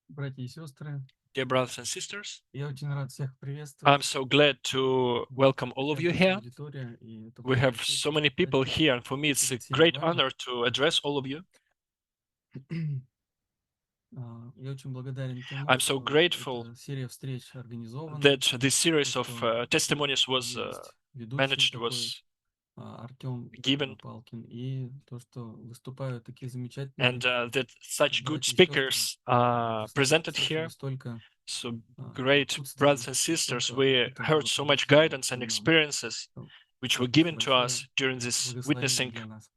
Братья и сестры, Dear brothers and sisters, я очень рад всех I'm приветствовать. so glad to welcome all of you Такая большая here. аудитория, и это We большая have so честь many people стать here, and for me it's a перед всеми great вами. honor to address all of you. Я очень благодарен тему, I'm so что grateful эта серия встреч организована, that this то, series of что testimonies was есть ведущий managed, такой was Артем given, Палкин, и то, что выступают такие and замечательные that such good братья и сестры, speakers are presented слышали here. столько So great напутствий, brothers and sisters, столько we опыта heard было so much предоставлено guidance and нам. experiences which were given to Большое us during this благословение witnessing для нас.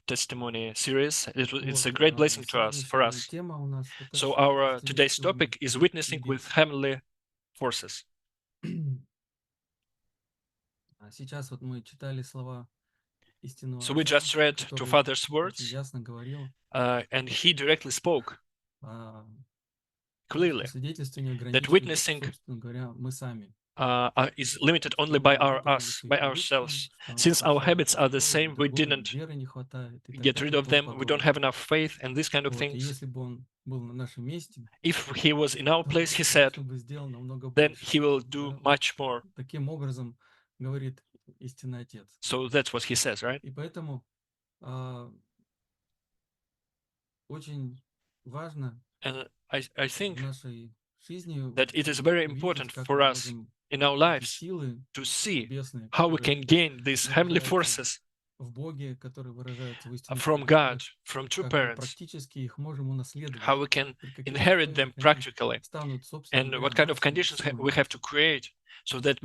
testimony series. It's a Вот, great blessing to us, for сегодняшняя us. тема у нас это So our свидетельство today's небесного topic is witnessing with убийцы. heavenly forces. Сейчас вот мы читали слова истинного So we Отца, just read to который Father's очень words, ясно говорил, and he directly spoke а, что clearly свидетельство не that ограничивается, witnessing собственно говоря, мы сами. is limited only Что by мы не потеряли us, свои by привычки, ourselves. что Since our совсем habits are the то и same, we другое, didn't веры не хватает и так get rid далее и of тому them. We don't подобное. have enough faith and these kind of Вот, и things. если бы он был на нашем месте, If he was in our то place, he он said, точно бы сделал намного then больше. he will do Да? Вот much more. таким образом говорит истинный Отец. So that's what he says, right? И поэтому очень важно And I в think нашей жизни that it is very увидеть, important как for мы us можем in our эти lives силы to see небесные, how we которые can gain these heavenly выражаются forces в Боге, которые выражаются в истинных from God, родителях, from true как мы parents, практически их можем унаследовать, how we can при каких inherit them условиях они practically, станут, собственно and говоря, what kind of нашими conditions we силами. have to create so that И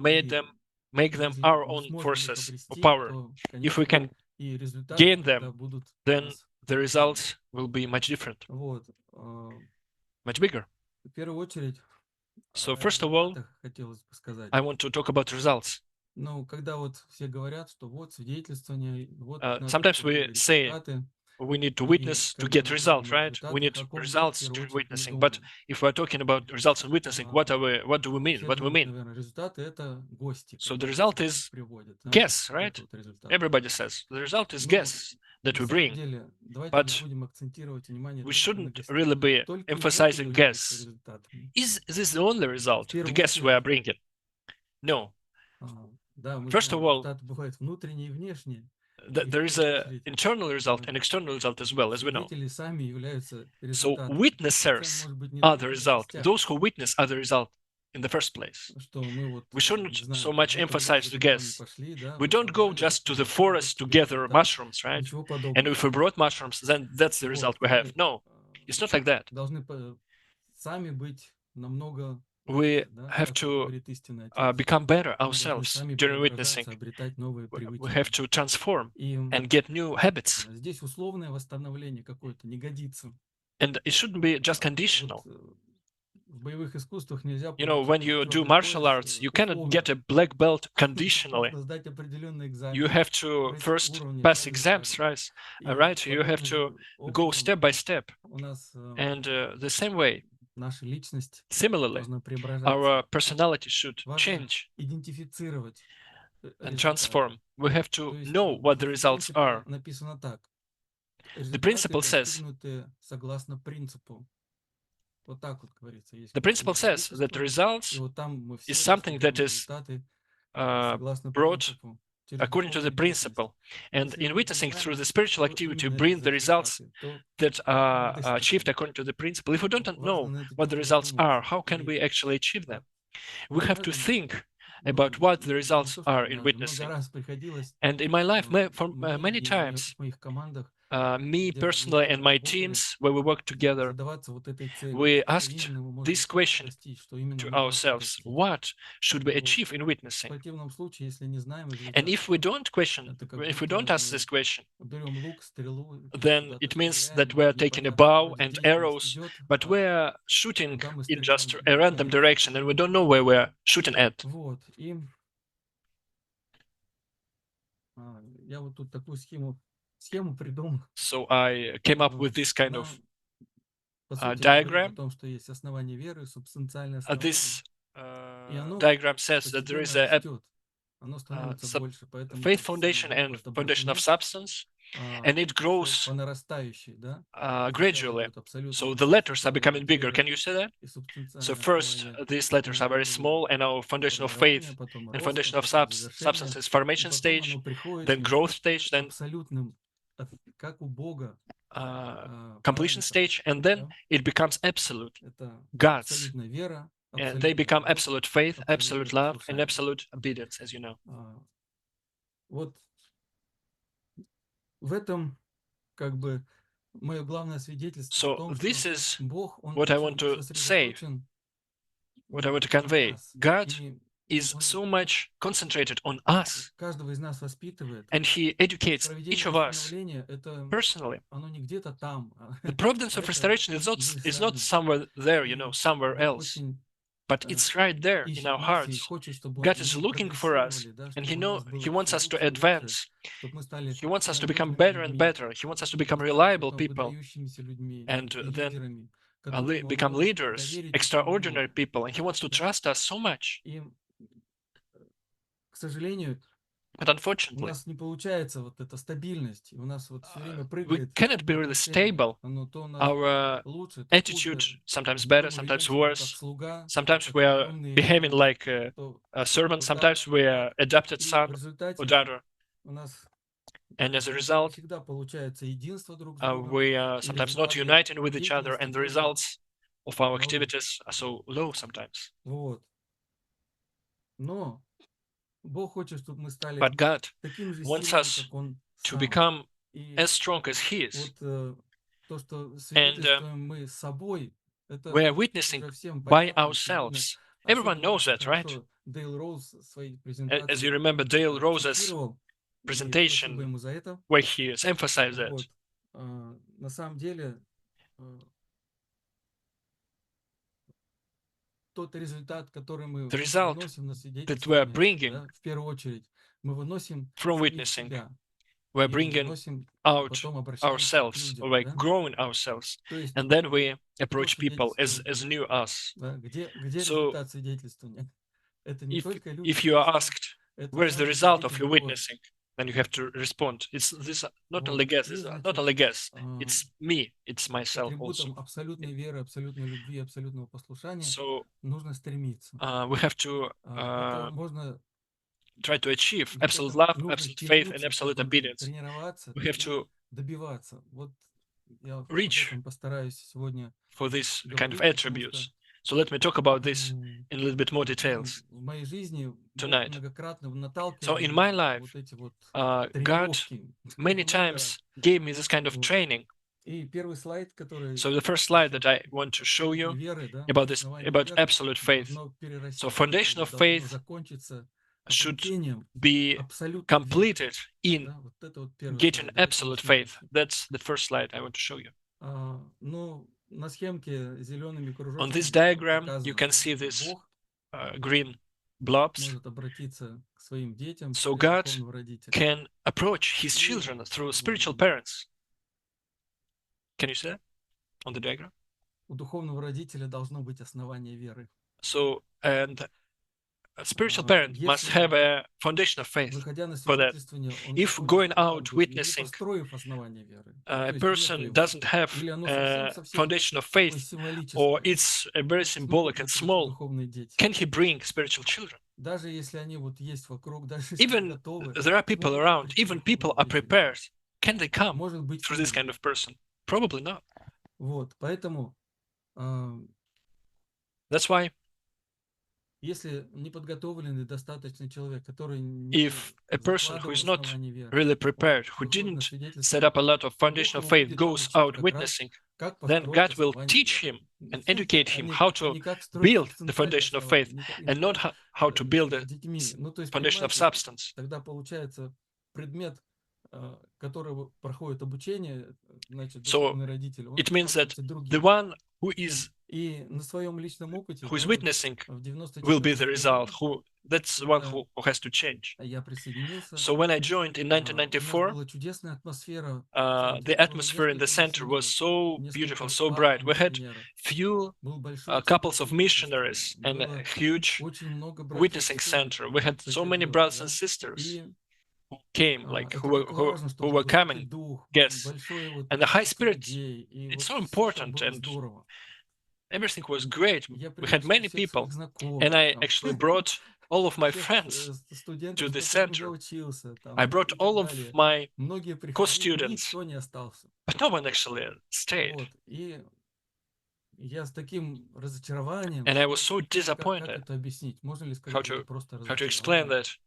make them если our мы own сможем их forces of обрести, power. то, If we конечно, can и результаты gain тогда them, будут у then нас the другими. results will be much different, Вот. much bigger. В первую очередь So о first of all, результатах хотелось бы сказать. I want to talk about results. Ну, когда вот все говорят, что вот свидетельствование, вот надо Sometimes we получать say результаты, we need to и witness to когда get мы result, говорим о right? We результатах need каком-то, в results первую during очередь мы witnessing. But думаем, if we're talking about results in witnessing, what do we mean? все What do we думают, mean? наверное, результаты это гости, So the которые result всё is приводят, да? guess, Вот right? это вот результат. Everybody says the result is Ну, guess that на we самом bring. деле, давайте не But будем акцентировать внимание we только на shouldn't гостях. really be Только ли это emphasizing является guess. результатами? Is this the only В result, the первую guess we are очередь, bringing? No. да, мы First знаем, of all, результаты бывают внутренние и внешние. И в there is первую a очередь internal result and external result as well, as we know. свидетели сами являются So результатом. Акцент witnessers может быть не are the только на result. гостях, Those who witness are the result in the first place. что мы вот, We shouldn't не so знаю, much в этом emphasize the грибами guess. пошли, да, We мы don't go собрали, just to the вот вот forest to тебе gather результат. mushrooms, right? Ничего And подобного. if we brought mushrooms, then that's the result Вот, we have. мы No, it's not like that. должны сами быть намного We лучше, да, have так как to говорит истинный Отец. become better Мы должны ourselves сами during witnessing. преображаться, обретать новые We have привычки. to transform И and get new habits. здесь условное восстановление какое-то не годится. And it shouldn't be just Вот conditional. в боевых искусствах нельзя You know, получить when you do черный martial пояс arts, you cannot условно. get a black belt conditionally. Нужно сдать определенный You экзамен, have to пройти first уровни pass шаг за exams, шагом. right? И Right? You have подобным to же go step образом by step. у нас And the same way, наша личность similarly, должна преображаться. our personality should Важно change идентифицировать and результаты. transform. We have То to есть know what the в results принципе are. написано так. The Результаты principle says, достигнуты согласно принципу. Вот так вот говорится. Есть the книга principle says that свидетельства, и results вот там мы is все something достигаем that is результаты uh, согласно brought принципу через according to the духовную деятельность. principle. And Если in мы witnessing through знаем, the spiritual что activity, именно это bring за the results результаты, то that как мы их are achieved достигаем? according to the principle. If we don't Важно know на эту what the тему results are, задуматься. how can И we actually achieve them? We have to однажды, think ну, about what the не results то, что are in однажды, много witnessing. раз приходилось And in my life, for мне many и в times, моих командах, me где мы personally and вместе my работали, teams, where we work together, задаваться вот этой целью. we Что asked именно мы можем this question достичь, что именно to мы должны ourselves: достичь. what should we Вот. achieve in В witnessing? противном случае, если не знаем And результат, if we don't question, это как if we будто don't ask this мы question, берем лук, стрелу, then куда-то it means стреляем, that we и are taking a непонятно, bow вроде and деятельность arrows, идет, but а we are shooting куда мы in стреляем, just a random непонятно. direction, and we don't know where we are shooting at. Вот, и я вот тут такую схему придумал. So I came up with this kind Она, of по сути, говорит о diagram. том, что есть основание веры, субстанциальное основание, This и оно diagram says that there постепенно is a растет, оно становится sub- больше, поэтому faith так само foundation Бог в and этом foundation of протонит. substance, and it так сказать, grows по нарастающей, да? Сначала gradually. идет абсолютная So the масса, letters are потом becoming bigger. вера Can you see that? и So субстанциальное first, основание these letters are very ну, small, and our foundation of формирования, faith потом and роста, foundation of потом завершения, substance is и formation потом оно stage, приходит then growth stage, к then абсолютным, как у Бога, completion параметрам, stage, and then да? it becomes absolute, Это God's. абсолютная вера, And they абсолютная become любовь, absolute faith, абсолютное absolute love, and послушание. absolute obedience, as you know. Вот в этом как бы мое главное свидетельство в So том, this что is Бог, Он what I want очень to say, сосредоточен what I want to на convey. нас, God и is Он so much concentrated on us, каждого из нас воспитывает. and He educates each Проведение of us восстановления– это personally. оно не где-то там, The providence а of это restoration мы is not сами. somewhere there, И somewhere Бог else, очень but it's right there in ищет our нас и hearts. хочет, чтобы God is мы looking for us, прогрессировали, да, and чтобы у нас He было wants все us to лучше и лучше, advance. чтобы мы стали He wants us to become надежными better and людьми, better. He wants us to чтобы become мы стали reliable потом people, выдающимися людьми and и then лидерами, которым Он become может leaders, доверить очень extraordinary много. people, and He wants to Да? trust us so much. И, к сожалению, But у unfortunately, нас не получается вот эта стабильность, и у нас вот все время we прыгает cannot be really отношение. stable. Оно то у нас Our лучше, то attitude хуже. sometimes То better, мы ведем sometimes себя как worse. слуга, то Sometimes как we are наемный behaving раб, like то a servant. то так, Sometimes то we are так. adopted И в son or результате daughter. у нас And as a не result, всегда получается единство друг с другом, we are и sometimes not результаты uniting with each other, деятельности and the тоже results of our нули. activities are so low sometimes. Вот. Но Бог хочет, чтобы мы стали But God такими же wants сильными, us как Он to сам. become И as strong as He is. вот то, что And свидетельствуем мы собой, это we are witnessing уже всем by понятно, очевидно. ourselves. Everyone Особенно knows очень that, right? хорошо Дейл Роуз в своей As you презентации remember Dale Rose's акцентировал, и спасибо presentation, ему за это. where he has emphasized that. Вот. На самом деле, тот результат, который мы The result выносим на that we are свидетельствование, bringing да, в первую очередь, мы выносим from самих witnessing, себя we're и bringing выносим, и out потом обращаемся к ourselves, людям, or like да. growing ourselves, То есть, and then we кто approach people свидетельствует, as new us. да, где So результат свидетельствования? Это не if только люди, if you это are сам, asked это where is the сам result of Избавитель your Бог. witnessing, then you have to respond. It's this not only Вот. guess, И, not значит, only guess. It's me. It's к myself also. атрибутам абсолютной веры, абсолютной любви, абсолютного послушания So нужно стремиться. we have to Это можно try to achieve в absolute этом love, нужно absolute faith, and тянуться к absolute этому, obedience. тренироваться We have и to добиваться. Вот я об reach этом постараюсь сегодня for these kind of говорить, потому что attributes. So let me talk about this м, in a little bit more ну, details в моей жизни Бог tonight. многократно So наталкивал in меня my на life, вот эти вот God тренировки many много раз. times gave me this kind of Вот. training. И первый слайд, который So the first slide насчет that I want to show абсолютной you веры, да, about this, основание about веры absolute faith. должно So перерасти foundation или of должно faith закончиться should обретением be абсолютной веры. completed in Да, вот это вот первый getting слайд. Давайте absolute начнем faith. с него. That's the first slide I want to show you. Ну, на схемке зелеными On this кружочками diagram, you показано, can да, see что this Бог green blobs. может обратиться к своим детям So через God духовного родителя. can approach His И children through spiritual parents. Can you see that on the diagram? у духовного родителя должно быть основание веры. So, and a spiritual parent must Если, have a foundation of faith выходя на for that. свидетельствование, он If выходит going как out бы не witnessing, построив основание веры, a то есть нету person его, doesn't have или оно a совсем-совсем foundation of такое faith, or символическое, it's a very как смогут symbolic ли and прийти small, духовные дети? can he bring spiritual children? Даже если они вот есть вокруг, даже если они Even готовы, there are people смогут ли around, прийти even people духовные are дети? prepared. Can they come Может быть through и this нет. kind of person? Probably not. Вот, поэтому That's why если неподготовленный достаточный человек, который не if a person who закладывал is not основание веры, really он prepared, who выходит на didn't set свидетельствование, up a lot of Бог foundation of его faith, будет goes учить out как раз, witnessing, как then построить God will основание teach веры. him and educate him how А to не как строить build the субстанциальное foundation of основание, faith и and не not как how to build с a детьми. Ну, то есть, foundation of понимаете, substance. тогда получается предмет, которого проходит обучение, значит, So духовный родитель, он it means that становится the другим. one И на своем личном опыте, who is да, вот witnessing в will be the 94 result. году, That's the one когда who has to change. я присоединился, So when I joined in у нас 1994, была чудесная атмосфера в центре. the Было atmosphere in the несколько center was миссионеров, so beautiful, несколько so пар bright. We had миссионеров. few Был большой центр couples of свидетельствования. missionaries and a Было huge очень много братьев и witnessing сестер center. We had so many сопричастных, brothers and да. sisters. И who came, like Это так важно, who чтобы were Высокий coming Дух, guests, большое вот and the high количество spirit. людей, и It's вот so все так important, было and здорово. everything was great. Я We had пригласил many всех своих people, and знакомых, I там, actually brought all of my всех friends студентов, to с the которыми я center. учился, I там, brought и так all of далее. my Многие приходили, co-students, никто не остался. but no one actually stayed. Вот, и я с таким разочарованием, And I was ну, so как disappointed. это объяснить? Можно ли How сказать, это to просто how to explain разочарование? that?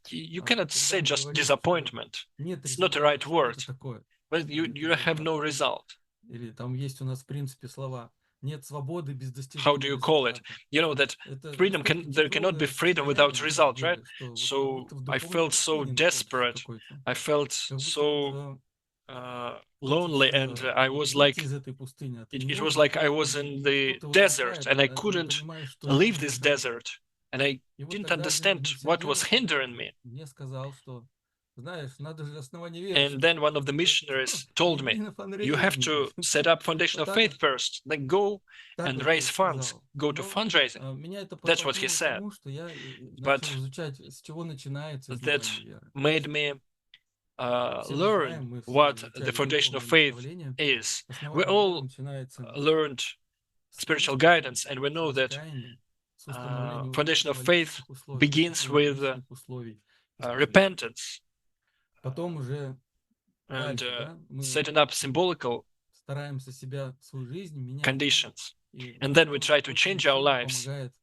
You cannot Когда say мы just говорим, что disappointment. нет It's not the результата, right что word. это такое? Well, Или you или have как? no result. Или там есть у нас в принципе слова: "Нет свободы без How do достижения you call it? результата". You know that Это freedom настолько there cannot be тяжелое freedom without состояние на самом result, right? деле, что вот как So будто в I духовной felt so пустыне находишься desperate. какой-то. I felt Как будто вот, so хочется, lonely, and I was выйти like, из этой пустыни, а ты не it was можешь. like I was in the Что-то вот desert мешает, and I а ты не couldn't понимаешь, что leave именно this мешает. desert, and I И вот didn't тогда understand один what was миссионер hindering me. мне сказал, что, знаешь, надо же основание веры And строить. then one of the Поэтому missionaries told иди me, на you have фанрейзинг. to set up foundation Вот of так faith вот. first, then go Так and он мне raise funds, сказал. go to Но fundraising. меня это That's what he подтолкнуло к said. тому, что я But начал изучать, с чего начинается that основание веры. То made есть me все мы learn знаем, мы все what the изучали foundation of духовное faith наставление. is. We Основание веры all начинается learned с spiritual исповеди, guidance, and we с know that раскаяния, с установлением foundation of faith политических условий, begins with личных условий исповедания. repentance Потом уже and дальше, да, мы setting up symbolical стараемся себя, свою жизнь менять. conditions. И And в then we этом try to очень change our сильно lives. помогает,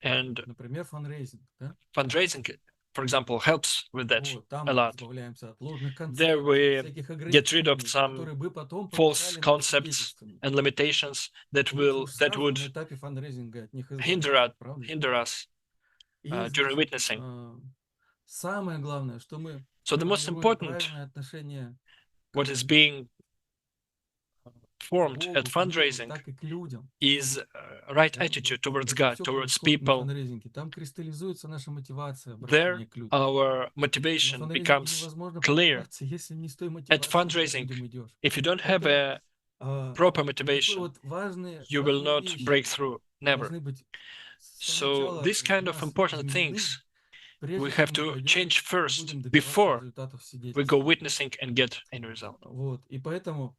And например, фанрейзинг, да? fundraising, for example, helps with that Вот, a там мы lot. избавляемся от ложных There концепций, we всяких get rid of ограничений, some которые бы потом false помешали нам в concepts свидетельствовании. and limitations that Лучше уж that сразу would на этапе фанрейзинга от них hinder избавиться, us, правда же? hinder us И, during значит, witnessing. самое главное, что мы So the most формируем important, правильное отношение what к is being formed at Богу, к миру, fundraising, так и к людям. is right Да? Вот attitude towards это God, все towards происходит на people. фанрейзинге. Там кристаллизуется наша мотивация There, обращения к людям. our На motivation фанрейзинге becomes невозможно clear. продаваться, если не с той At мотивацией ты к fundraising, людям идешь. if you don't have Поэтому a proper такой motivation, вот важные, you will важные not вещи break through. Never. должны быть So сначала these в kind of нас important изменены, things we прежде have чем мы to пойдем change и first будем добиваться before результатов we go свидетельствования. witnessing and get any result. Вот. И поэтому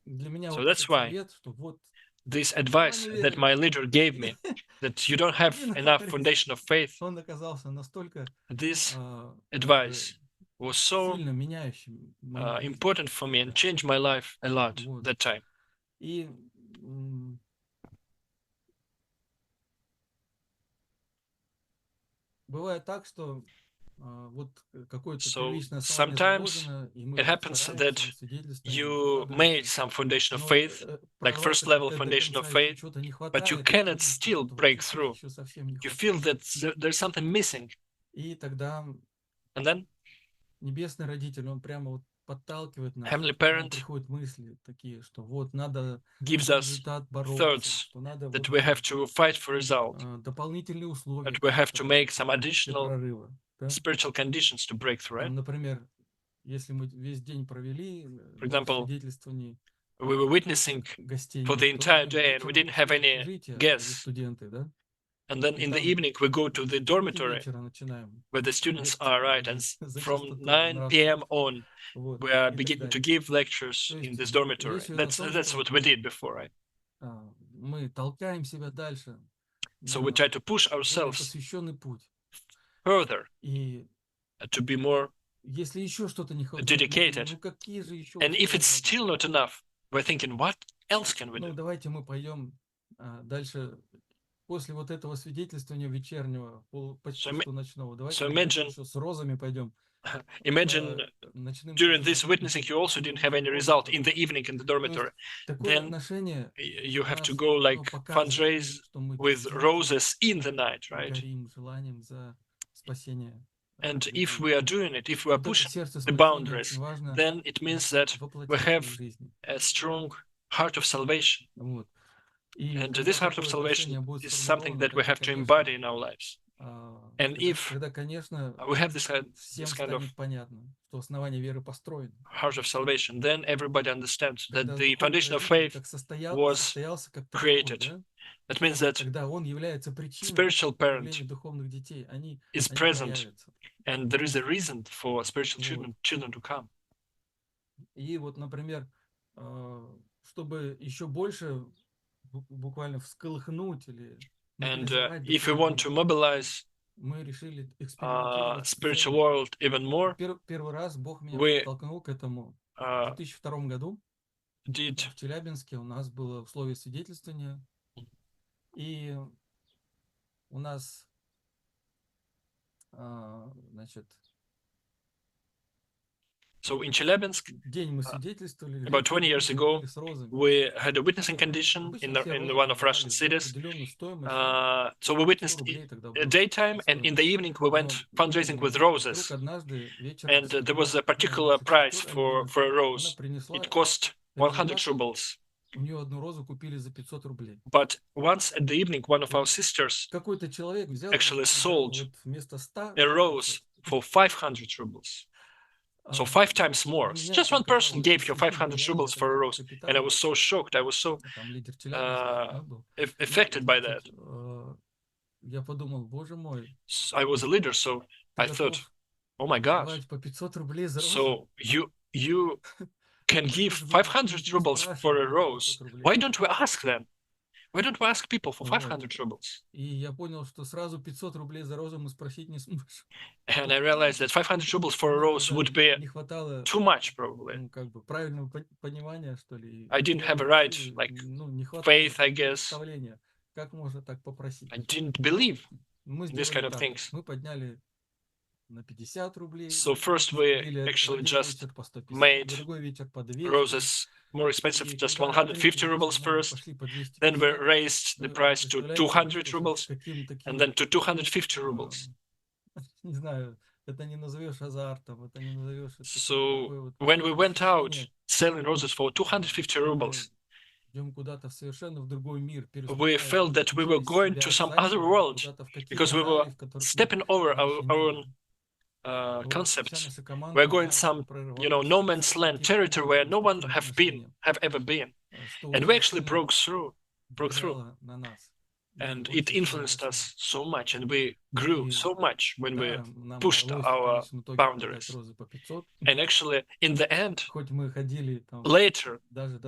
для меня So вот that's этот why совет, что вот this advice основание that веры, my leader gave me, that you don't have иди на enough фанрейзинг, foundation of faith, он оказался настолько this как бы advice was so сильно меняющим мою жизнь. important for me and changed my life a lot Вот. that time. И бывает так, что вот какое-то So первичное основание sometimes заложено, и it мы happens стараемся, that мы свидетельствуем, мы you made вкладываемся. some foundation of Но faith, like first прорваться level как-то до foundation of конца еще faith, чего-то не but you хватает, вот cannot видим, что still что-то вот break чуть-чуть through. еще совсем не You feel хватает. that there's something missing. И тогда And then небесный родитель, он прямо вот подталкивает нас, Heavenly к нам Parent приходят мысли такие, что вот надо gives за us результат бороться, thoughts что надо that вот we have to fight for result, дополнительные условия that we have to какие-то make some для additional прорыва. Да? spiritual conditions to break through, right? Там, например, если мы весь день провели For в example, свидетельствовании, we were witnessing гостей for the нет, то entire мы day and we вечером didn't have пришли в any общежитие, или guests. студенты, да, And then и in the там evening, we go to the с 9 dormitory вечера начинаем where the students are, лекции right? And проводить за from чистоту 9 p.m. нравственности, on, вот, we are и так beginning to далее. give lectures То in есть this dormitory. речь идет о том, That's что what we did before, right? мы толкаем себя дальше So we на try to push более ourselves посвященный путь. further И to be more если еще что-то не хватает, мы думаем, dedicated. ну какие же еще And if условия it's могут still быть? not enough, we're thinking, what else can we Ну, do? давайте мы пойдем дальше, после вот этого свидетельствования вечернего, почти So, что ночного. Давайте so мы дальше imagine, еще с розами пойдем imagine по ночным during this кружкам. witnessing, you also didn't have any Розы result in the подарим. evening in the То есть dormitory. такое Then отношение you have to нас, go like оно показывает, fundraise что мы with действительно roses in the night, right? горим желанием за спасение And if людей. we are doing it, if we are Вот это pushing сердце the спасения очень boundaries, важно then it means that we воплотить в своей have жизни. a strong heart of salvation. Вот. И And когда this heart of такое salvation отношение будет is something сформировано, that we тогда, have to конечно, embody in our lives. And if Тогда, конечно, we have this всем kind of станет понятно, что основание веры построено. heart of salvation, then everybody understands that Когда the духовный foundation of родитель faith как was состоялся как таковой, created. да, That means that тогда он является причиной spiritual parent появления духовных детей. Они is present, проявятся. and there is a reason for spiritual Вот. children to come. И вот, например, чтобы еще больше буквально всколыхнуть или And мобилизовать if we духовный want мир, to mobilize мы решили экспериментировать с spiritual целью. world even more, Первый раз Бог меня we подтолкнул к этому в 2002 году. did В Челябинске у нас было условие свидетельствования. И у нас, значит, so in Chelyabinsk день мы свидетельствовали, about 20 years люди ago. ходили с розами. We had a witnessing condition Обычно все in розы one of Russian продавали за cities. определенную стоимость. So we 100 witnessed рублей тогда in было daytime, and in the evening we went fundraising with вдруг roses. однажды вечером And there was одна a particular наша price сестра, Алина, for a она rose. принесла It cost 100 результат. rubles. У нее одну розу купили за 500 рублей. But once at the evening, one of our sisters Какой-то человек взял actually и sold дал вот вместо 100 a дал 500. rose for 500 rubles. So 5 times more. Для меня Just это one person оказалось gave you 500 влияние. rubles Я for a тогда rose. And I was so shocked. I was so там лидер Челябинска был. affected by that. Я подумал, боже мой, I was a leader, so ты I thought, готов oh my God. давать по 500 рублей за розу? So you can give Почему же вы 500 не rubles for a спрашиваете rose. 500 рублей? Why don't we ask them? Why don't we ask people for Вот. 500 rubles? И я понял, что сразу 500 рублей за розу мы спросить не сможем. And I realized that 500 rubles for a Мне rose тогда would be не хватало too much, probably. ну, как бы правильного понимания, что ли, I didn't have a веры, right, силы, like ну, не хватало faith, I guess. представления, как можно так попросить. I didn't believe Мы in this сделали kind of так. things. Мы подняли на 50 рублей. So first we Купили actually один just вечер по 150, made другой вечер по 200. roses more expensive, И just когда 150 третий rubles вечер нам first. пошли по 250, Then we raised the price to представляете, 200 что rubles, с каким таким, and then to 250 rubles. не знаю, это не назовешь азартом, это не назовешь это So такое вот when we went out ощущение, selling roses for 250 rubles, идем куда-то совершенно в другой мир, we felt that we were going to some other world because we were stepping over our own concepts. We're going some, no man's land territory where no one have ever been, and we actually broke through, and it influenced us so much, and we grew so much when we pushed our boundaries. And actually, in the end, later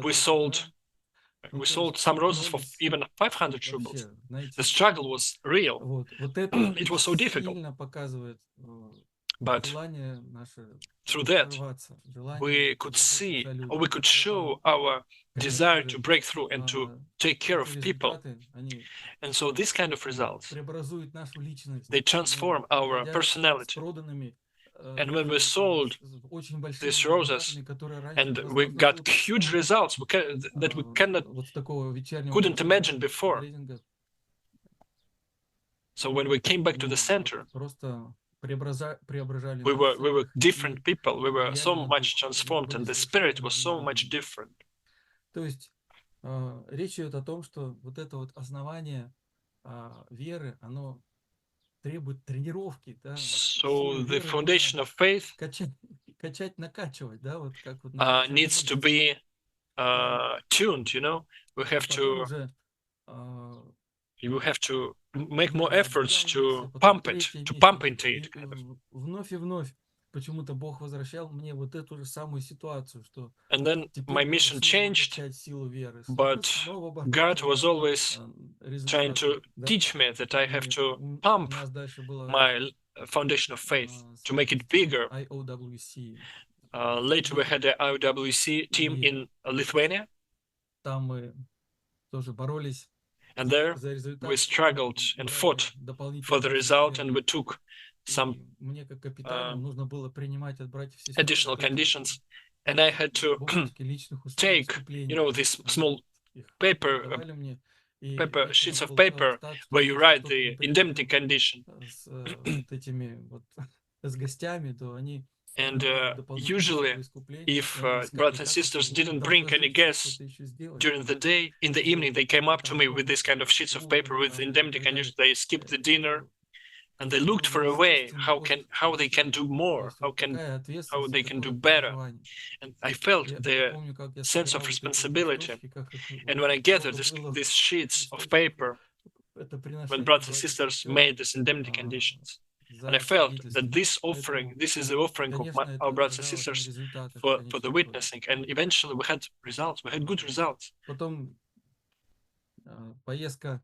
we sold some roses for even 500 rubles. The struggle was real. It was so difficult. But through that, we could see, or we could show our desire to break through and to take care of people. And so these kind of results, they transform our personality. And when we sold these roses, and we got huge results that we couldn't imagine before. So when we came back to the center, we were different people. We were so much transformed, and the spirit was so much different. То есть речь идет о том, что вот это вот основание веры, оно требует тренировки, да. So the foundation of faith качать, накачивать, да, вот как вот needs to be tuned. We have to make more efforts to pump it, to pump into it. Вновь и вновь почему-то Бог возвращал мне вот эту же самую ситуацию, что and then my mission changed, but God was always trying to teach me that I have to pump my foundation of faith to make it bigger. Later we had the IOWC team in Lithuania. Там мы тоже боролись. And there we struggled and fought for the result, and we took some additional conditions, and I had to take, these small sheets of paper where you write the indemnity condition. And usually, if brothers and sisters didn't bring any guests during the day, in the evening they came up to me with this kind of sheets of paper with indemnity condition. They skipped the dinner, and they looked for a way how they can do more, how they can do better. And I felt the sense of responsibility. And when I gathered these sheets of paper, when brothers and sisters made these indemnity conditions, and I felt that this is the offering of our brothers and sisters for the witnessing. And eventually we had results, we had good results. Поездка,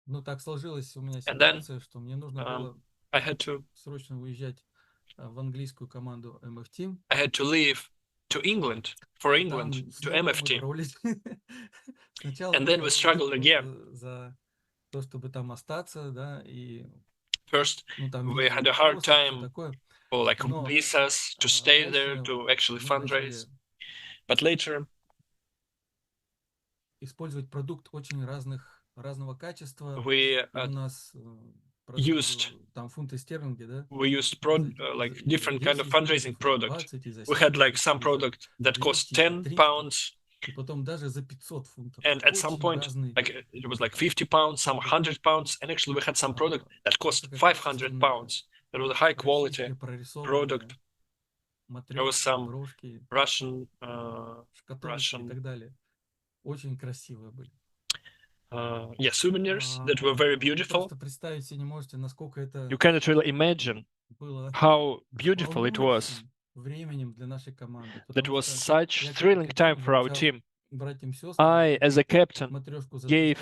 ну так сложилась у меня ситуация, ситуация, что мне нужно было I had to срочно уезжать в английскую команду MF Team. I had to leave to England, for England, to MF Team. And then we struggled again. За то, чтобы там остаться, да, и first we had a hard time for like visas to stay there, to actually fundraise. But later использовать продукт очень разного качества. We у нас used там фунты стерлинги, да? We used like different kind of fundraising product. We had like some product that cost 10 pounds. И потом даже за 500 фунтов. And at some point, like it was like 50 pounds, some 100 pounds, and actually we had some product that cost 500 pounds. It was a high quality product. There was some Russian, и так далее. Очень красивые были. Yeah, souvenirs that were very beautiful. Просто представить себе не можете, насколько это You cannot really imagine how beautiful it was. временем для нашей команды. That was such thrilling time for our team. I, as a captain, gave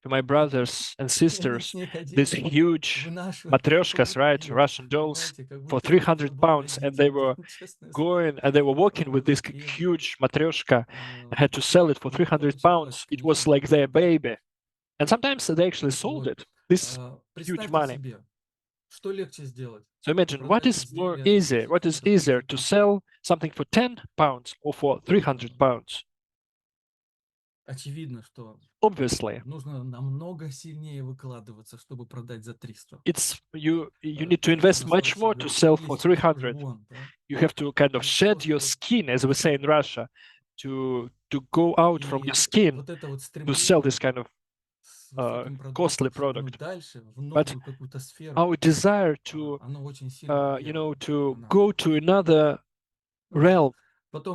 to my brothers and sisters these huge matryoshkas, right, Russian dolls, for 300 pounds, and they were going and they were walking with this huge matryoshka. I had to sell it for 300 pounds. It was like their baby, and sometimes they actually sold it. This huge money. So imagine, what is more easy? What is easier, to sell something for 10 pounds or for 300 pounds? Очевидно, что Obviously, нужно намного сильнее выкладываться, чтобы продать за 300. You need to invest much more to sell for 300. You have to kind of shed your skin, as we say in Russia, to go out from your skin to sell this kind of costly product. But our desire to to go to another realm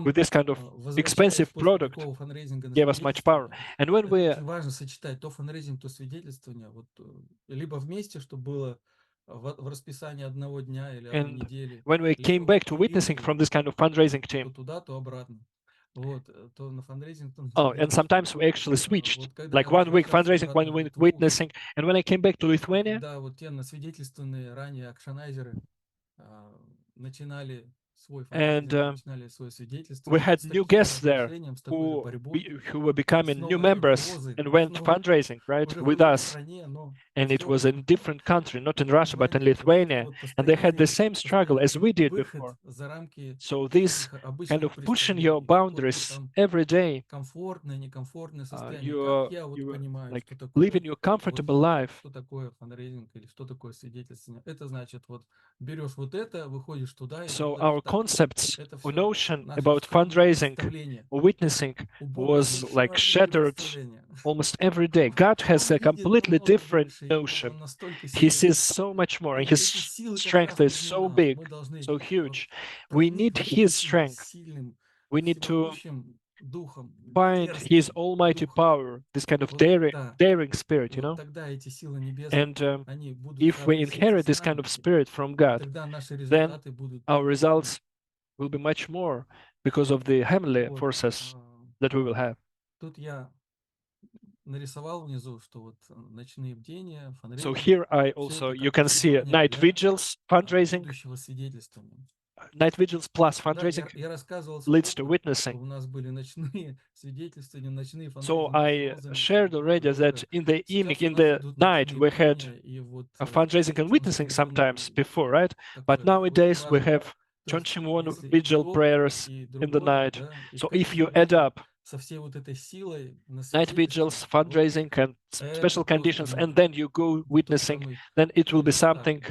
with this kind of expensive product gave us much power. And when we важно сочетать то фандрейзинг, то свидетельствование, вот либо вместе, чтобы было в расписании одного дня или одной недели. When we came back to witnessing from this kind of fundraising team, то туда, то обратно. Вот, то на фандрейзинг, то and sometimes we actually switched, like 1 week fundraising, 1 week witnessing. And when I came back to Lithuania, да, вот те насвидетельствованные ранее акшонайзеры начинали and we had new guests there who were becoming new members and went fundraising, right, with us. And it was in a different country, not in Russia, but in Lithuania. And they had the same struggle as we did before. So this kind of pushing your boundaries every day, you like living your comfortable life. So our concepts or notion about fundraising or witnessing was like shattered almost every day. God has a completely different notion. He sees so much more, and his strength is so big, so huge. We need his strength. We need to find his almighty power, this kind of daring spirit, And if we inherit this kind of spirit from God, then our results will be much more because of the heavenly forces that we will have. So here I also, you can see night vigils, fundraising. Night vigils plus fundraising leads to witnessing. So I shared already that in the evening, in the night, we had a fundraising and witnessing sometimes before, right? But nowadays we have Chonchimon vigil prayers in the night. So if you add up night vigils, fundraising, and special conditions, and then you go witnessing, then it will be something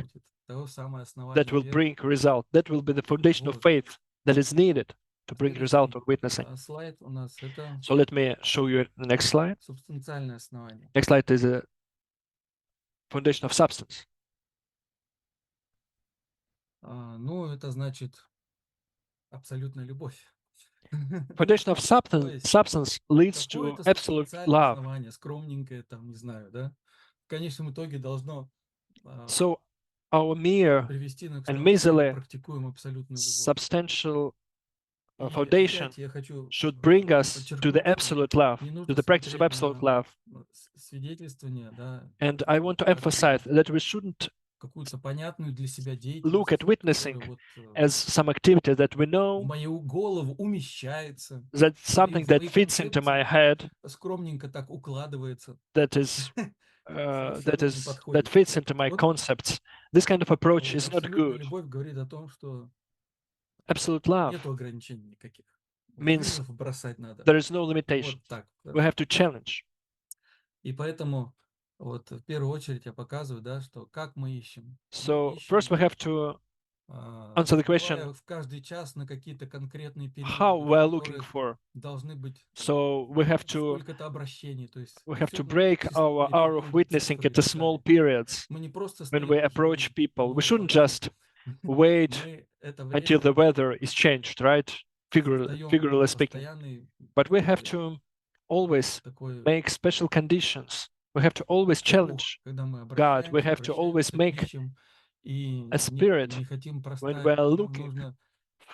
that will bring result. That will be the foundation of faith that is needed to bring result of witnessing. So let me show you the next slide. Next slide is a foundation of substance. Ну, это значит абсолютная любовь. Foundation of То есть substance leads to какое-то absolute социальное love. основание, скромненькое, там, не знаю, да, в конечном итоге должно So our mere привести к and тому, что мы measly практикуем абсолютную любовь. substantial И foundation опять я хочу should bring us to the подчеркнуть, что absolute love, не to нужно the practice of смотреть absolute на love. свидетельствование, да, And I want to как emphasize на that we shouldn't какую-то понятную для себя look at деятельность, witnessing которая вот as some activity that we в know, мою голову умещается that и something в that мои fits into my концепции head, скромненько так укладывается, that is совершенно не that подходит. fits into my Вот, concepts. This kind of approach вот is not абсолютная good. любовь говорит о том, что Absolute love нету ограничений никаких. means Вызов бросать надо. there is no limitation. Вот так. We Да. have to challenge. И поэтому вот в первую очередь я показываю, да, что как мы ищем. Мы So first ищем, we have to answer the question уповая в каждый час на какие-то конкретные how периоды, в we are looking которые for. должны быть So сколько-то обращений. То есть we have to действительно break our числовые hour of периоды, witnessing цифры и at the так small далее. periods Мы не просто when стоим we и approach ждем people. We shouldn't погоды. just wait Мы это until время the weather is changed, right? создаем Figuratively speaking. постоянный But we have to always такой make special conditions. We have to always эпох, challenge когда мы God. We обращаемся, have to always обращаемся, make ищем и a spirit не хотим when we простаивать. are Нам looking нужно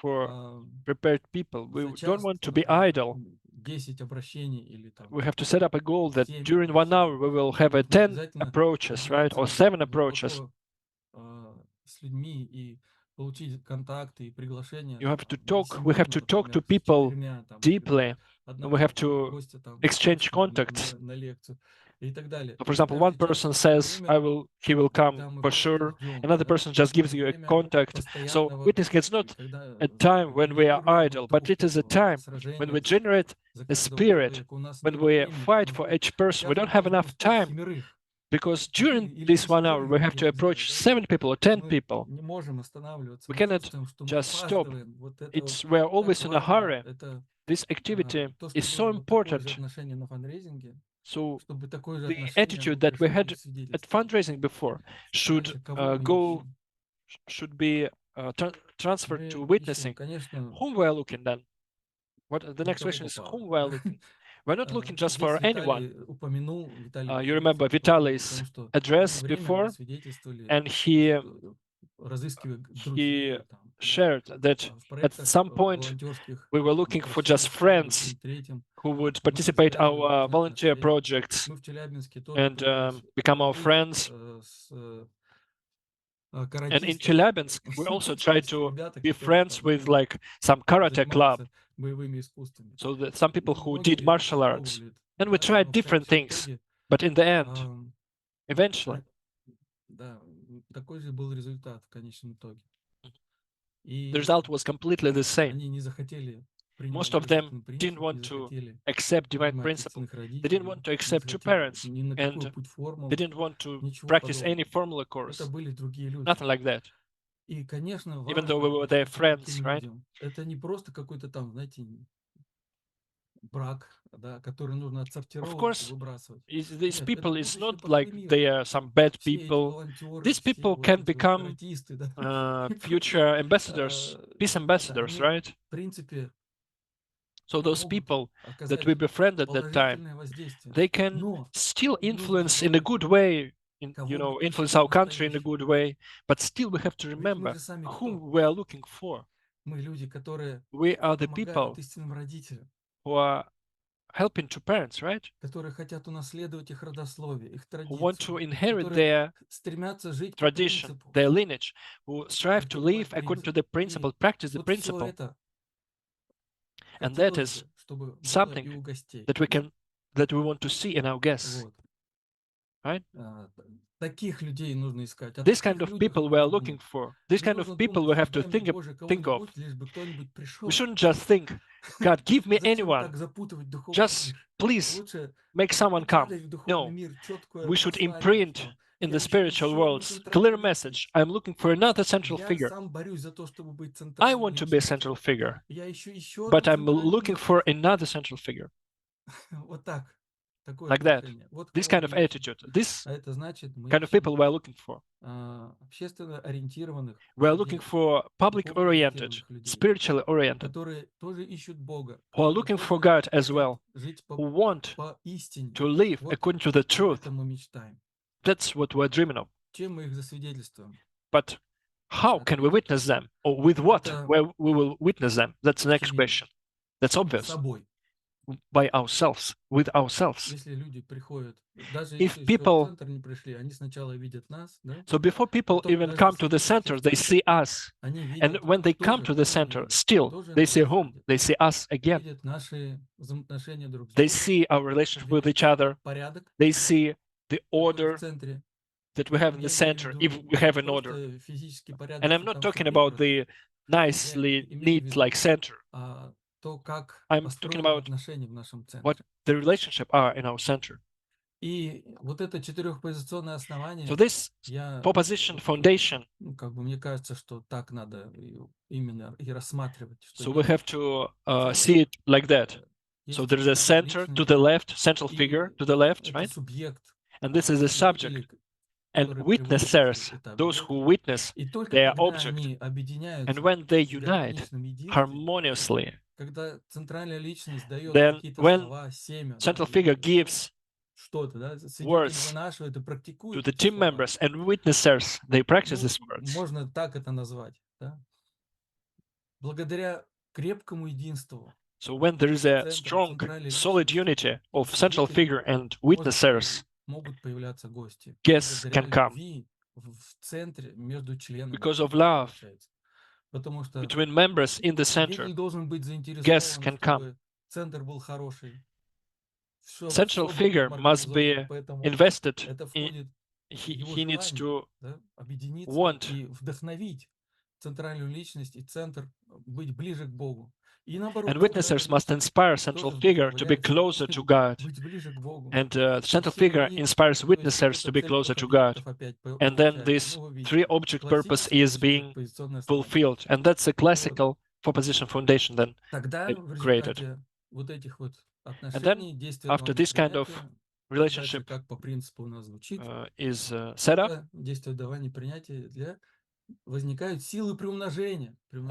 for а, prepared people. за We don't час want to там be idle. 10 обращений или там We have to set up a goal that 7 during 1 hour обращений. we will Нам have a нужно 10 обязательно approaches, right? Or подняться 7 approaches. глубоко с людьми и получить контакты и приглашения You have to там, на talk, we have семерку, to talk to например, с people 4 там, или deeply, and we одного have to гостя там exchange пригласить contacts. на лекцию и так далее. So То for есть example, one каждый час person это says, время, he will come когда мы for просто sure. ждем, Another да? person just gives Это you a время contact. So постоянного, witnessing is not когда a time when we are генерируем idle, вот but it is a духу time when we сражения generate за a каждого spirit, человека. У нас when нет we времени, fight потому for что each person. We сейчас don't мы have должны enough успеть time 7, because during или this 10 1 hour we уже, have я to не знаю, approach да? 7 people or 10 Мы people. не можем останавливаться, We мы cannot чувствуем, что мы just stop. опаздываем. Вот это вот We are так always in a важно. hurry. Это This activity то, is что so было вот такое же important. отношение на фандрейзинге, So чтобы такое же the отношение оно attitude that we пришло и had в at свидетельствовании. fundraising before should Дальше, кого мы go ищем? should be transferred to Мы ищем, witnessing. конечно, Whom we are looking then? What the не next кого question is попало. whom we are looking. We're not looking just Здесь for anyone. Виталий упомянул, Виталий You Буковец remember упомянул о Vitaly's том, что одно address время мы before, свидетельствовали, and he разыскивая he друзей там, да, shared that в at проектах some point волонтерских we were looking for just обращениях в том, friends другом, третьем. who would Мы participate выстраивали our разные volunteer отношения. projects Мы в Челябинске тоже and пытались become our быть friends. с And in каратистами. Chelyabinsk, we also try Чебинские to ребята, be которые friends там with like some karate club. занимаются боевыми искусствами. So that some people Мы who did многие martial arts, попробовали, and we да, tried но в different конечном things, итоге but in the end, а, eventually, да, такой же был результат в конечном итоге. the И result was completely the same. они не захотели Most принимать of them божественный didn't принцип, не want to захотели accept divine принимать principle. истинных They didn't родителей, want to не accept two захотели parents, ни на какой and путь they формул, didn't want to ничего practice any подобного. formula Это course. были другие люди. Nothing like that. И, конечно, Even though we важно were their подходить к friends, таким right? людям. Это не просто какой-то там, знаете, брак, да, который нужно Of отсортировывать и course, выбрасывать. these Нет, это people is будущие not послы like мира. they are some bad Все эти people. волонтеры, These все people вот can эти вот become каратисты, да, future ambassadors, peace да, ambassadors, они, в right? принципе, So those могут people that we оказать befriended that time, положительное воздействие. they can Но still не нужно influence in a забывать, good way, кого мы ищем influence our country in a по-настоящему. good way. But still, we have to Ведь мы remember же сами кто? whom we are looking for. Мы люди, которые We are the помогают people истинным родителям, who are helping to parents, right? которые хотят унаследовать их родословие, их Who want традиции, to inherit которые their стремятся жить по tradition, принципу, their lineage, who strive to live преодолевать according to принцип. the И principle, practice the вот все principle. это And that хотелось is бы, чтобы было и something у гостей. that we want to see in our guests, Вот. right? Таких людей нужно искать. О This kind таких of людях people we нужно are looking думать. for. This Не kind of нужно people думать, we have что to дай мне, Боже, think of. кого-нибудь, лишь бы кто-нибудь We пришел. shouldn't just think, God, give me Зачем anyone. так запутывать духовный Just мир? please Лучше make someone come. вкладывать в духовный No, мир четкое we should послание, imprint что in я the ищу spiritual еще одну worlds центральную clear личность. message. I'm looking for another central Я figure. сам борюсь за то, чтобы быть I центральной want to be a личностью. central figure, Я ищу еще одну but I'm центральную looking for личность. another central figure. Вот так. like that. This kind of attitude, this kind of people we are looking for. We are looking for public-oriented, spiritually oriented, who are looking for God as well, who want to live according to the truth. That's what we're dreaming of. But how can we witness them? Or with what we will witness them? That's the next question. That's obvious. By ourselves, with ourselves. If people, so before people even come to the center, they see us. And when they come to the center, still, they see whom? They see us again. They see our relationship with each other. They see the order that we have in the center, if we have an order. And I'm not talking about the nicely neat like center. I'm talking about what the relationship are in our center. So this four-position foundation, so we have to see it like that. So there is a center to the left, central figure to the left, right? And this is the subject. And witnessers, those who witness, they are object. And when they unite harmoniously, then when central figure gives words to the team members and witnessers, they practice these words. So when there is a strong, solid unity of central figure and witnessers, guests can come because of love between members in the center. Guests can come. Central figure must be invested in, he needs to want and witnessers must inspire central figure to be closer to God. And central figure inspires witnessers to be closer to God. And then this three-object purpose is being fulfilled. And that's a classical four-position foundation then created. And then after this kind of relationship is set up,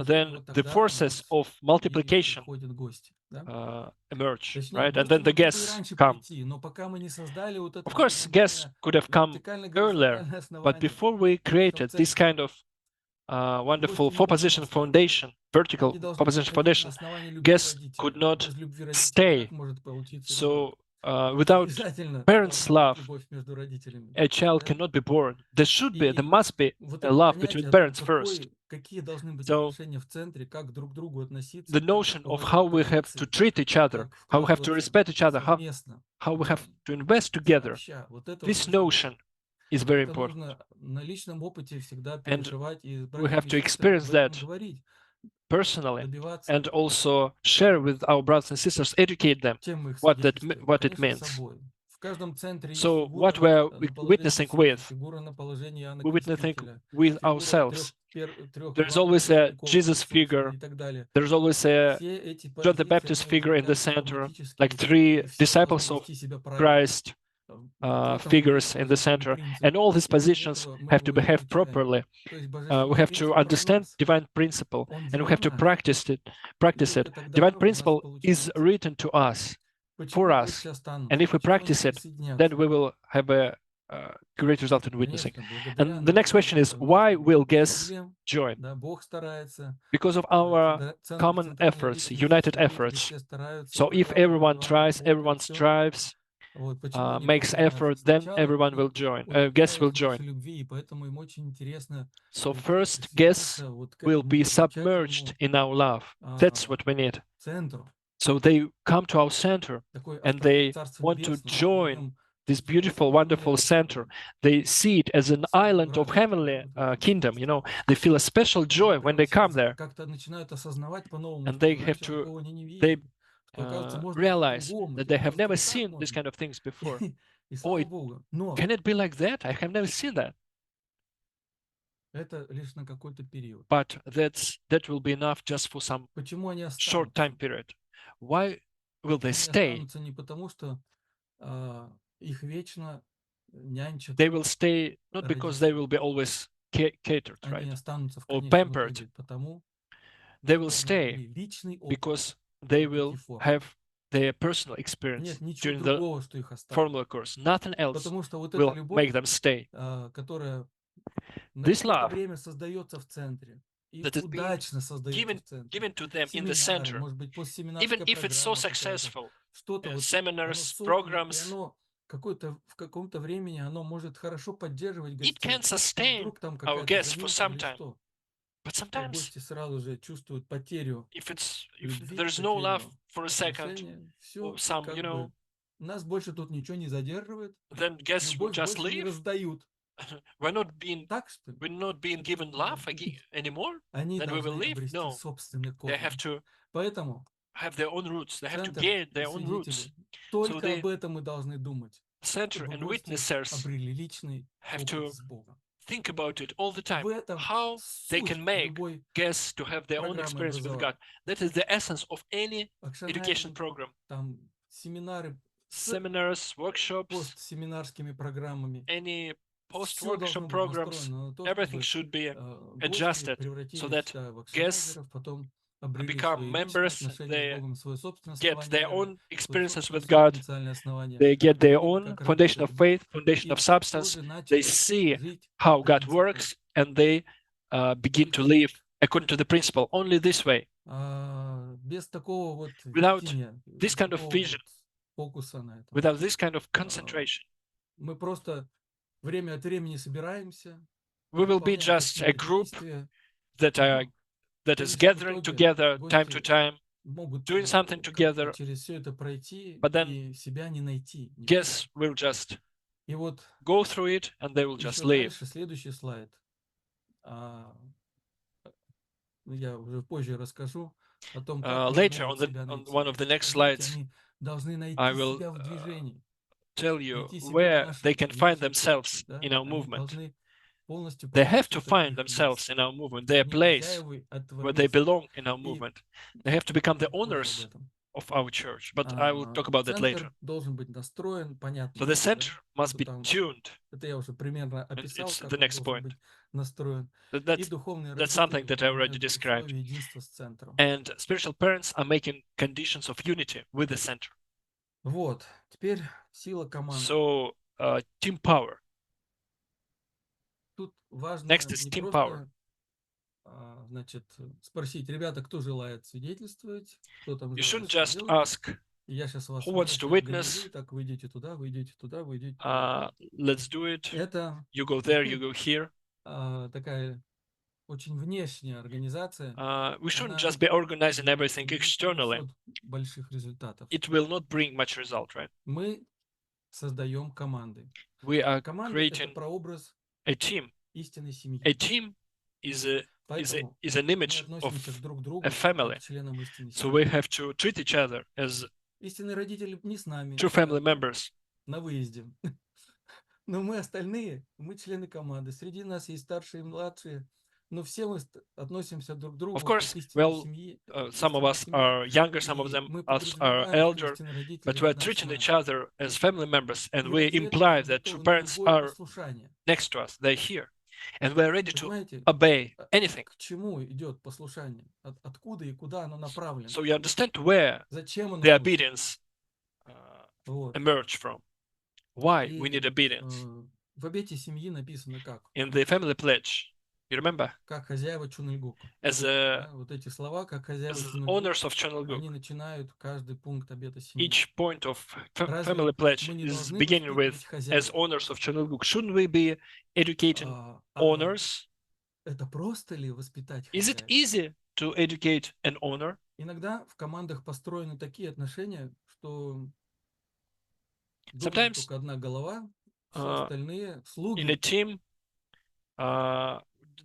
then the forces of multiplication emerge, right? And then the guests come. Of course, guests could have come earlier, but before we created this kind of wonderful four-position foundation, vertical four-position foundation, guests could not stay. So without parents' love, a child cannot be born. There must be a love between parents first. So the notion of how we have to treat each other, how we have to respect each other, how we have to invest together, this notion is very important. And we have to experience that personally and also share with our brothers and sisters, educate them what it means. So what we're witnessing with, we're witnessing with ourselves. There's always a Jesus figure. There's always a John the Baptist figure in the center, like three disciples of Christ figures in the center. And all these positions have to behave properly. We have to understand divine principle, and we have to practice it. Divine principle is written to us, for us. And if we practice it, then we will have a great result in witnessing. And the next question is, why will guests join? Because of our common efforts, united efforts. So if everyone tries, everyone strives, makes effort, then everyone will join, guests will join. So first, guests will be submerged in our love. That's what we need. So they come to our center and they want to join this beautiful, wonderful center. They see it as an island of heavenly kingdom. You know, they feel a special joy when they come there, and they have to realize that they have never seen these kind of things before. Oh, can it be like that? I have never seen that. But that will be enough just for some short time period. Why will they stay? их вечно нянчат, They will stay not because they родители. will be always catered, Они right, останутся в or конечном pampered. итоге потому, They will что они stay обрели личный опыт because they в will пяти формах. have their personal experience Нет ничего during the другого, что их оставит. formula course. Nothing else Потому что вот эта will make любовь, them stay. которая на This какое-то love время создается в центре и that is being удачно создается в центре. given to them in the Семинары, center, может быть, even постсеминарская if it's so программа какая-то, successful, что-то вот оно seminars, создано, и programs, оно в каком-то времени оно может хорошо поддерживать it can гостей. Но sustain вдруг там our какая-то guests for заминка some или time. что, But и sometimes, гости сразу же чувствуют потерю if любви, there's no love потерю for a second, отношения, or все, some, как бы нас больше тут ничего не задерживает, then guests will любовь just больше не leave. раздают. we're not being Так что ли? we're not being given love anymore. Они Then we will должны leave. обрести No, собственный they have корень. to Поэтому have their own roots. They have to центр gain и their own roots. свидетели, So только the об этом мы должны думать, center чтобы and гости witnessers обрели личный have опыт to с Богом. think about it all the time. В этом How they can суть make любой guests to have their own программы experience with God. образования. That is the essence of any education Акшенайзинг, program. там семинары с Seminars, workshops, постсеминарскими программами. any Все post-workshop должно быть programs, настроено на то, everything чтобы should be гости adjusted so превратились that в guests акшенайзеров, потом обрели become свои личные members, отношения с they Богом, свое собственное get основание their веры, own свое experiences собственное with God, субстанциальное основание. they get Они their видят, own как foundation of работает faith, Бог, foundation of и substance, тоже they начали see жить how по God принципу works, and they begin to live according to the principle only this way. без такого вот Without видения, this без kind of такого vision, вот фокуса на этом. without this kind of А, concentration, Мы просто время от времени собираемся, we will be выполняем just a какие-то group действия, that are но в that is конечном gathering итоге together time to гости time, могут doing something как-то together, через все это пройти but then и себя не найти ни в чем. guests will just И вот go through it and they will just еще leave. дальше, следующий слайд. Я уже позже расскажу о том, как они Later могут себя on найти. one of the next Понимаете, slides, они должны I найти will себя в движении, tell you найти себя в where they нашем can find движении. themselves Да? in our Они movement. должны полностью They понять, have что to такое find их themselves место. in our movement, their Они place хозяева этого where they места. belong in our И movement. They have to become the позже об owners этом. of our church, but I will talk about that later. Центр должен быть настроен, понятно, So the да, center must что be там, tuned. это я уже примерно And описал, it's the как он next должен point. быть настроен. И That's духовные something родители that I already выполняют described. условия единства с центром. And spiritual parents are making conditions of unity with the center. Вот, теперь сила команды. So team power. Тут важно Next is не team power. просто, значит, спросить, ребята, кто желает свидетельствовать, кто там You желает shouldn't что just делать. ask И я сейчас вас who уже wants to всех witness. организую, так, вы идите туда, вы идите туда, вы идите туда. Let's do it. Это You go there, you go here. такая очень внешняя организация. We shouldn't Она just be organizing everything не externally. принесет больших результатов. It will not bring much result, right? Мы создаем команды. We are Команда – это creating прообраз a team. истинной семьи. A team is an Поэтому мы image относимся of друг к a другу family. как к членам истинной So семьи. we have to treat each other as Истинные родители не с нами, true family members. на выезде. Но мы остальные, мы члены команды. Среди нас есть старшие и младшие. Но все мы относимся друг к другу Of как course, к истинной well, семье. some of us are younger, some of И them мы us are подразумеваем, что elder, истинные родители but we're рядом с treating each нами. other as family members, and И we ради этого imply мы that true готовы на parents любое are послушание. next to us, they're here, and we're ready to Понимаете, obey anything. к чему идет послушание? Откуда и куда оно направлено? So you understand where Зачем оно the нужно? obedience Вот. emerge from. Why we И need obedience. в обете семьи написано как? In the family pledge, you remember? Как хозяева Чунельгук. As Вот эти слова, как хозяева as Чунельгук, owners of Channel они начинают каждый пункт обета семьи. each point of Разве family pledge мы не is должны beginning with воспитывать as хозяев? owners of Channel. Shouldn't we be educating owners? Это просто ли воспитать Is it хозяев? easy to educate an owner? Иногда в командах построены такие отношения, что думает Sometimes только одна голова, все остальные in a слуги. team,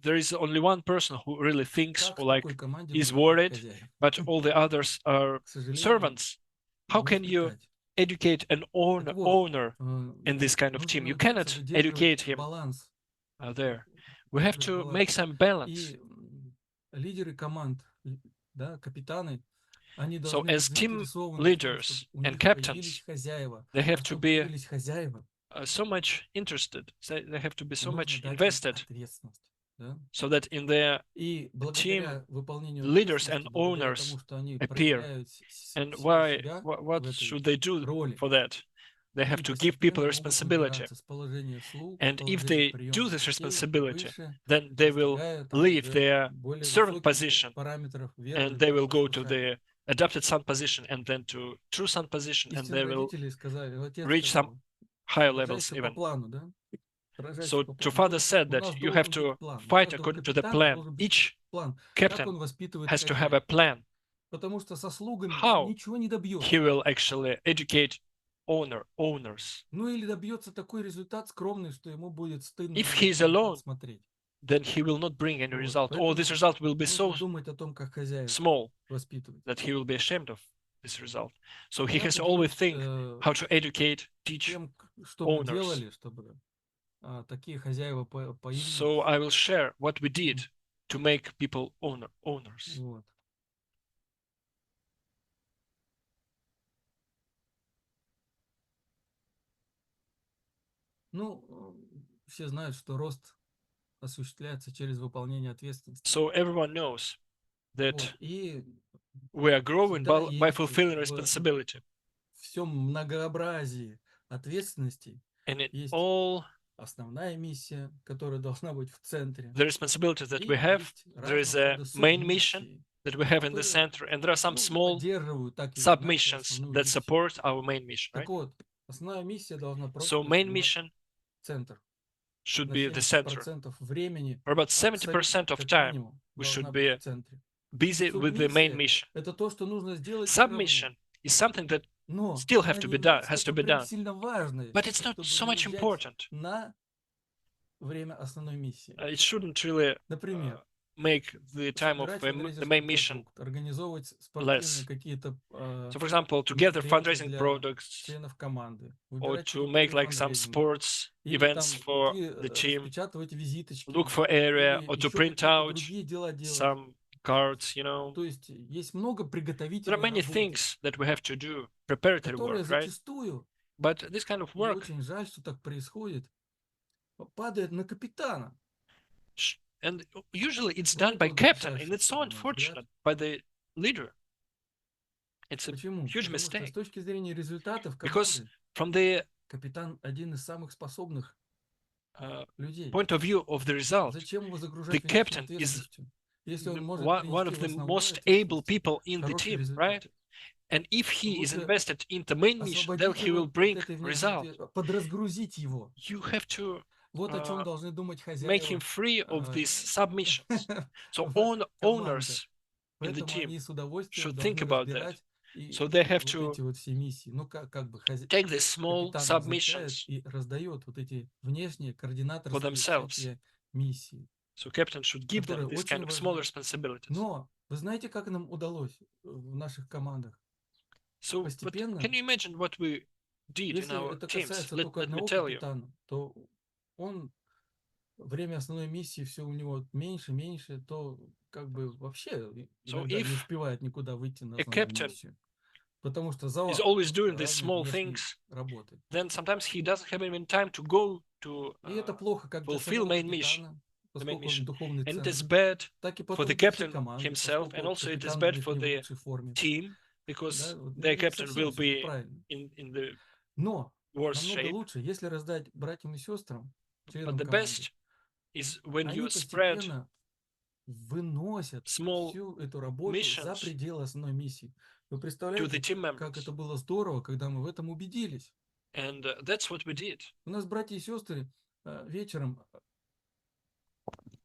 there is only one person who really thinks Как or в like такой команде is воспитать worried, хозяев? but all the others are К сожалению, servants. How не can you воспитать. educate an Так вот, owner in this kind of нужно team? You научиться cannot educate выдерживать him баланс. there. We have to make some balance. И лидеры команд, да, капитаны, So as team leaders and captains, they have to be so much interested. They have to be so much invested, so that in their team, leaders and owners appear. And what should they do for that? They have to give people responsibility. And if they do this responsibility, then they will leave their servant position and they will go to the adopted son position and then to true son position, and they will reach some higher levels even. So the father said that you have to fight according to the plan. Each captain has to have a plan how he will actually educate owners. If he is alone, then he will not bring any result, or this result will be so small that he will be ashamed of this result. So he has to always think how to educate, teach owners. So I will share what we did to make people owners. Все знают, что рост осуществляется через выполнение ответственности. So everyone knows that we are growing by fulfilling responsibility. Всем многообразии ответственностей есть основная миссия, которая должна быть в центре. The responsibilities that we have, there is a main mission that we have in the center, and there are some small submissions that support our main mission, right? So main mission should be the center. For about 70% of time, we should be busy with the main mission. Submission is something that still has to be done, but it's not so much important. It shouldn't really make the time of the main mission less. So, for example, to gather fundraising products, or to make like some sports events for the team, look for area, or to print out some cards, you know. There are many things that we have to do, preparatory work, right? But this kind of work, and usually it's done by captain, and it's so unfortunate, by the leader. It's a huge mistake. Because from the point of view of the result, the captain is one of the most able people in the team, right? And if he is invested in the main mission, then he will bring result. You have to make him free of these submissions. So owners in the team should think about that. So they have to take the small submissions for themselves. So captain should give them these kind of small responsibilities. So can you imagine what we did in our teams? Let me tell you. Время основной миссии все у него меньше, то как бы вообще иногда не успевает никуда выйти на основную миссию. Потому что is always doing these small things, then sometimes he doesn't have even time to go to fulfill main mission. The main mission. And it is bad for the captain himself, and also it is bad for the team, because their captain will be in the worst shape. But the best is when you spread small missions to the team members. And that's what we did. У нас братья и сестры вечером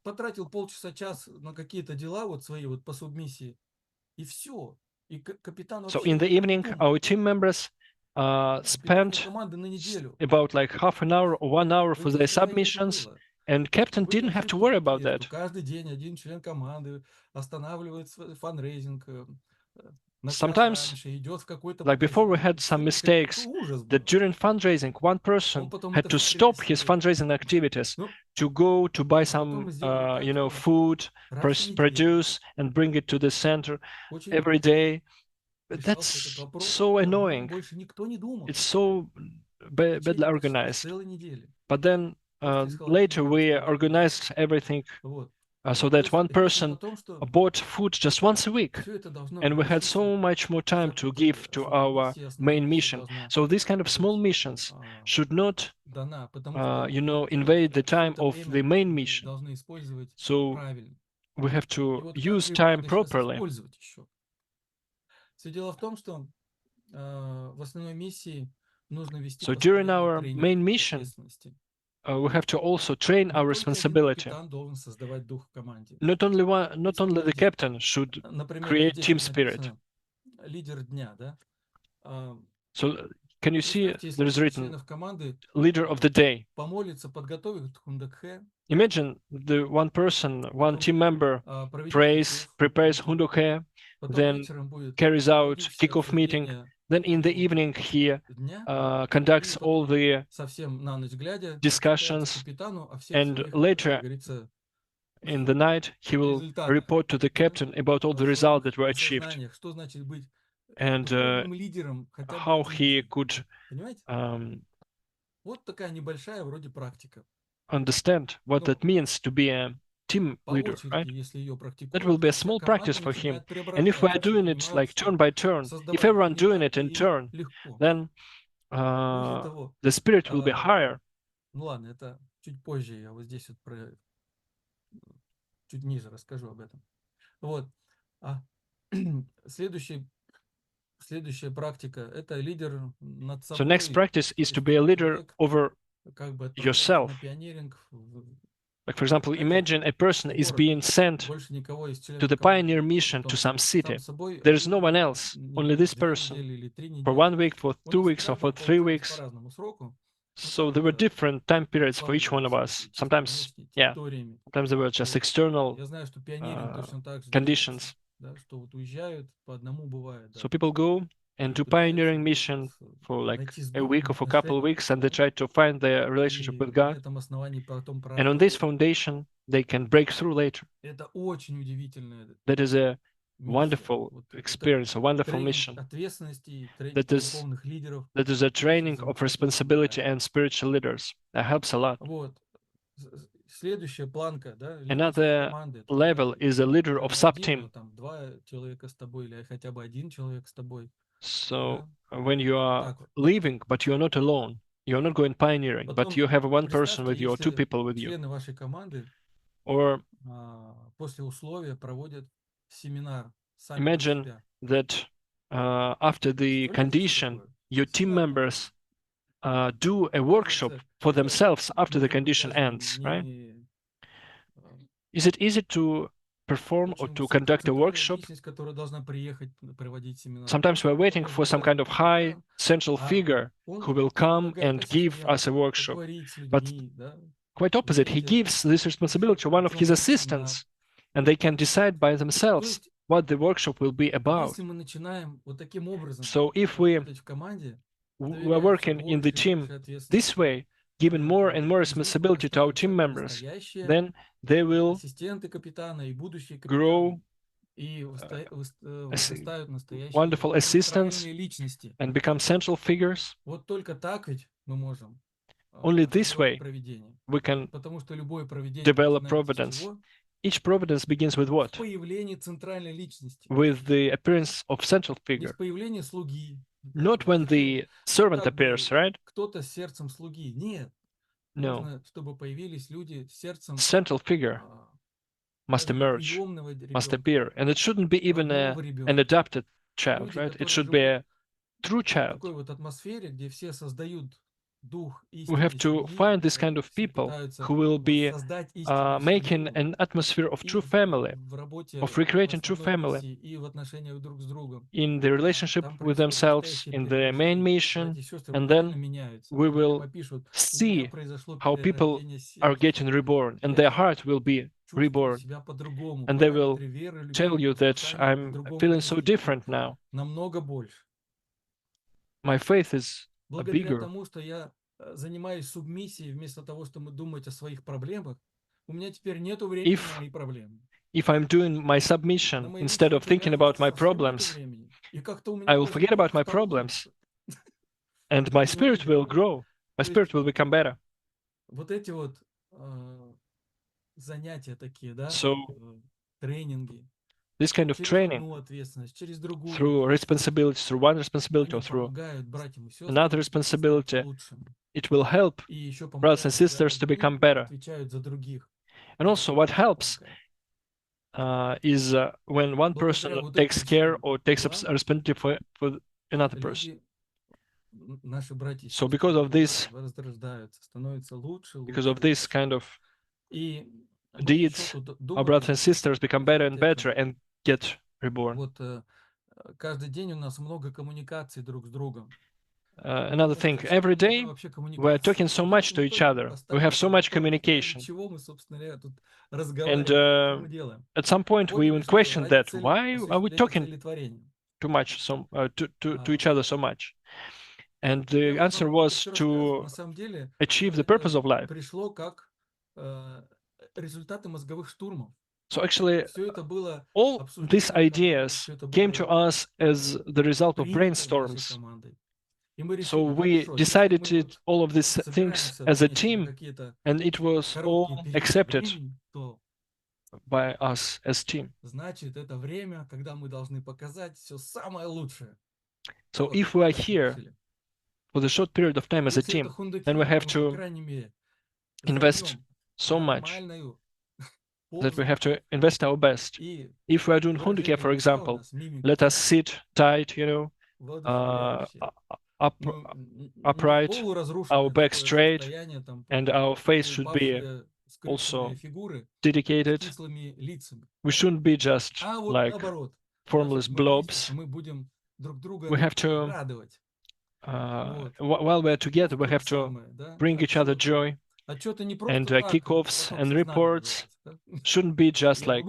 потратил полчаса-час на какие-то дела вот свои вот по субмиссии, и все. So in the evening, our team members spent about like half an hour or 1 hour for their submissions, and captain didn't have to worry about that. Sometimes, like before, we had some mistakes that during fundraising, one person had to stop his fundraising activities to go to buy some, food, produce, and bring it to the center every day. That's so annoying. It's so badly organized. But then later we organized everything so that one person bought food just once a week. And we had so much more time to give to our main mission. So these kind of small missions should not, invade the time of the main mission. So we have to use time properly. So during our main mission, we have to also train our responsibility. Not only the captain should create team spirit. So can you see there is written leader of the day? Imagine the one person, one team member prepares Hundokhe, then carries out kickoff meeting. Then in the evening he conducts all the discussions, and later in the night he will report to the captain about all the results that were achieved and how he could understand what that means to be a team leader, right? That will be a small practice for him. And if we are doing it like turn by turn, if everyone doing it in turn, then the spirit will be higher. Чуть ниже расскажу об этом. Вот. Следующая практика – это лидер над собой. So next practice is to be a leader over yourself. Like, for example, imagine a person is being sent to the pioneer mission to some city. There is no one else, only this person, for 1 week, for 2 weeks, or for 3 weeks. So there were different time periods for each one of us. Sometimes, sometimes there were just external conditions. So people go and do pioneering mission for like a week or for a couple of weeks, and they try to find their relationship with God. And on this foundation, they can break through later. That is a wonderful experience, a wonderful mission. That is a training of responsibility and spiritual leaders. That helps a lot. Another level is a leader of sub-team. So when you are leaving, but you are not alone, you're not going pioneering, but you have one person with you or 2 people with you. Or imagine that after the condition, your team members do a workshop for themselves after the condition ends, right? Is it easy to perform or to conduct a workshop? Sometimes we're waiting for some kind of high central figure who will come and give us a workshop. But quite opposite, he gives this responsibility to one of his assistants, and they can decide by themselves what the workshop will be about. So if we are working in the team this way, giving more and more responsibility to our team members, then they will grow as wonderful assistants and become central figures. Only this way we can develop providence. Each providence begins with what? With the appearance of central figure. Not when the servant appears, right? No. Central figure must emerge, must appear. And it shouldn't be even an adopted child, right? It should be a true child. We have to find this kind of people who will be making an atmosphere of true family, of recreating true family in the relationship with themselves, in the main mission, and then we will see how people are getting reborn, and their heart will be reborn, and they will tell you that I'm feeling so different now. My faith is bigger. Занимаюсь субмиссией вместо того, чтобы думать о своих проблемах, у меня теперь нету времени на мои проблемы. if I'm doing my submission instead of thinking about my problems, I will forget about my problems and my spirit will grow. My spirit will become better. Вот эти вот занятия такие, да, So тренинги, this kind of через training, одну ответственность, через другую through responsibilities, through one responsibility or они through помогают братьям и another сестрам стать responsibility, лучшими. it will help И еще brothers and помогают, когда sisters to одни become better. отвечают за других. And also, what helps is when one person Благодаря вот takes этим care всем or takes делам responsibility for another person. люди, наши братья и So сестры, они возрождаются, становятся лучше, because лучше, of this лучше. kind of И мы еще deeds, тут our brothers думали, and sisters become better and better and get reborn. вот каждый день у нас много коммуникаций друг с другом. Another thing, every day we're talking so much to each other. We have so much communication. And at some point we even question that why are we talking too much, to each other so much? And the answer was to achieve the purpose of life. So actually, all these ideas came to us as the result of brainstorms. So we decided all of these things as a team, and it was all accepted by us as team. So if we are here for the short period of time as a team, then we have to invest so much that we have to invest our best. If we are doing Hunduke, for example, let us sit tight, upright, our back straight, and our face should be also dedicated. We shouldn't be just like formless blobs. We have to, while we're together, we have to bring each other joy. And kickoffs and reports shouldn't be just like,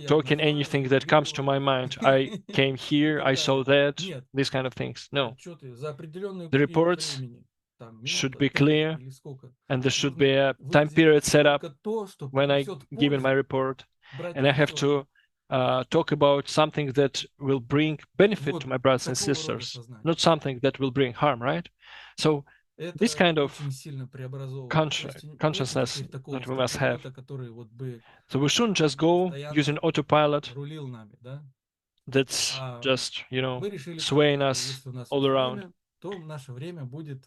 talking anything that comes to my mind. I came here, I saw that, these kind of things. No. The reports should be clear, and there should be a time period set up when I give in my report, and I have to talk about something that will bring benefit to my brothers and sisters, not something that will bring harm, right? So this kind of consciousness that we must have. So we shouldn't just go using autopilot that's just, swaying us all around.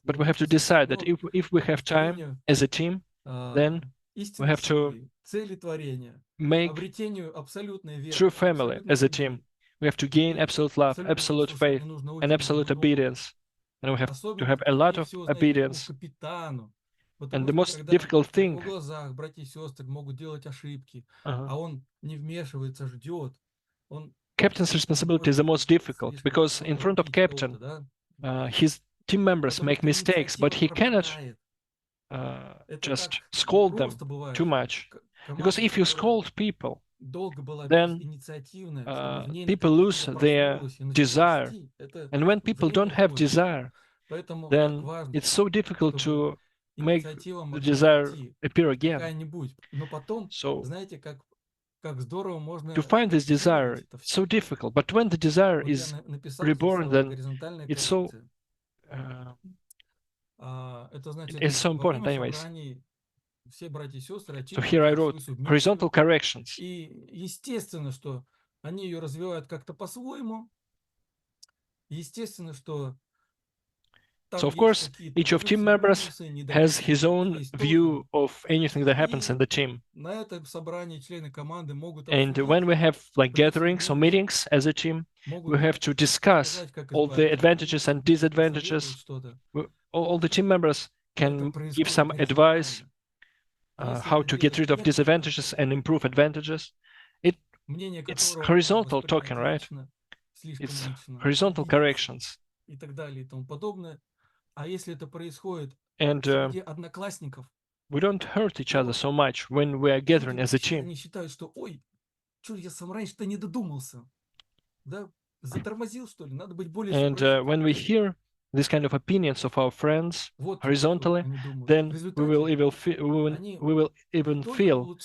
But we have to decide that if we have time as a team, then we have to make true family as a team. We have to gain absolute love, absolute faith, and absolute obedience. And we have to have a lot of obedience. And the most difficult thing, captain's responsibility is the most difficult, because in front of captain, his team members make mistakes, but he cannot just scold them too much. Because if you scold people, then people lose their desire. And when people don't have desire, then it's so difficult to make the desire appear again. So to find this desire, it's so difficult. But when the desire is reborn, then it's so it's so important anyways. So here I wrote horizontal corrections. So of course, each of team members has his own view of anything that happens in the team. And when we have like gatherings or meetings as a team, we have to discuss all the advantages and disadvantages. All the team members can give some advice how to get rid of disadvantages and improve advantages. It's horizontal talking, right? It's horizontal corrections. And we don't hurt each other so much when we are gathering as a team. And when we hear this kind of opinions of our friends horizontally, then we will even feel,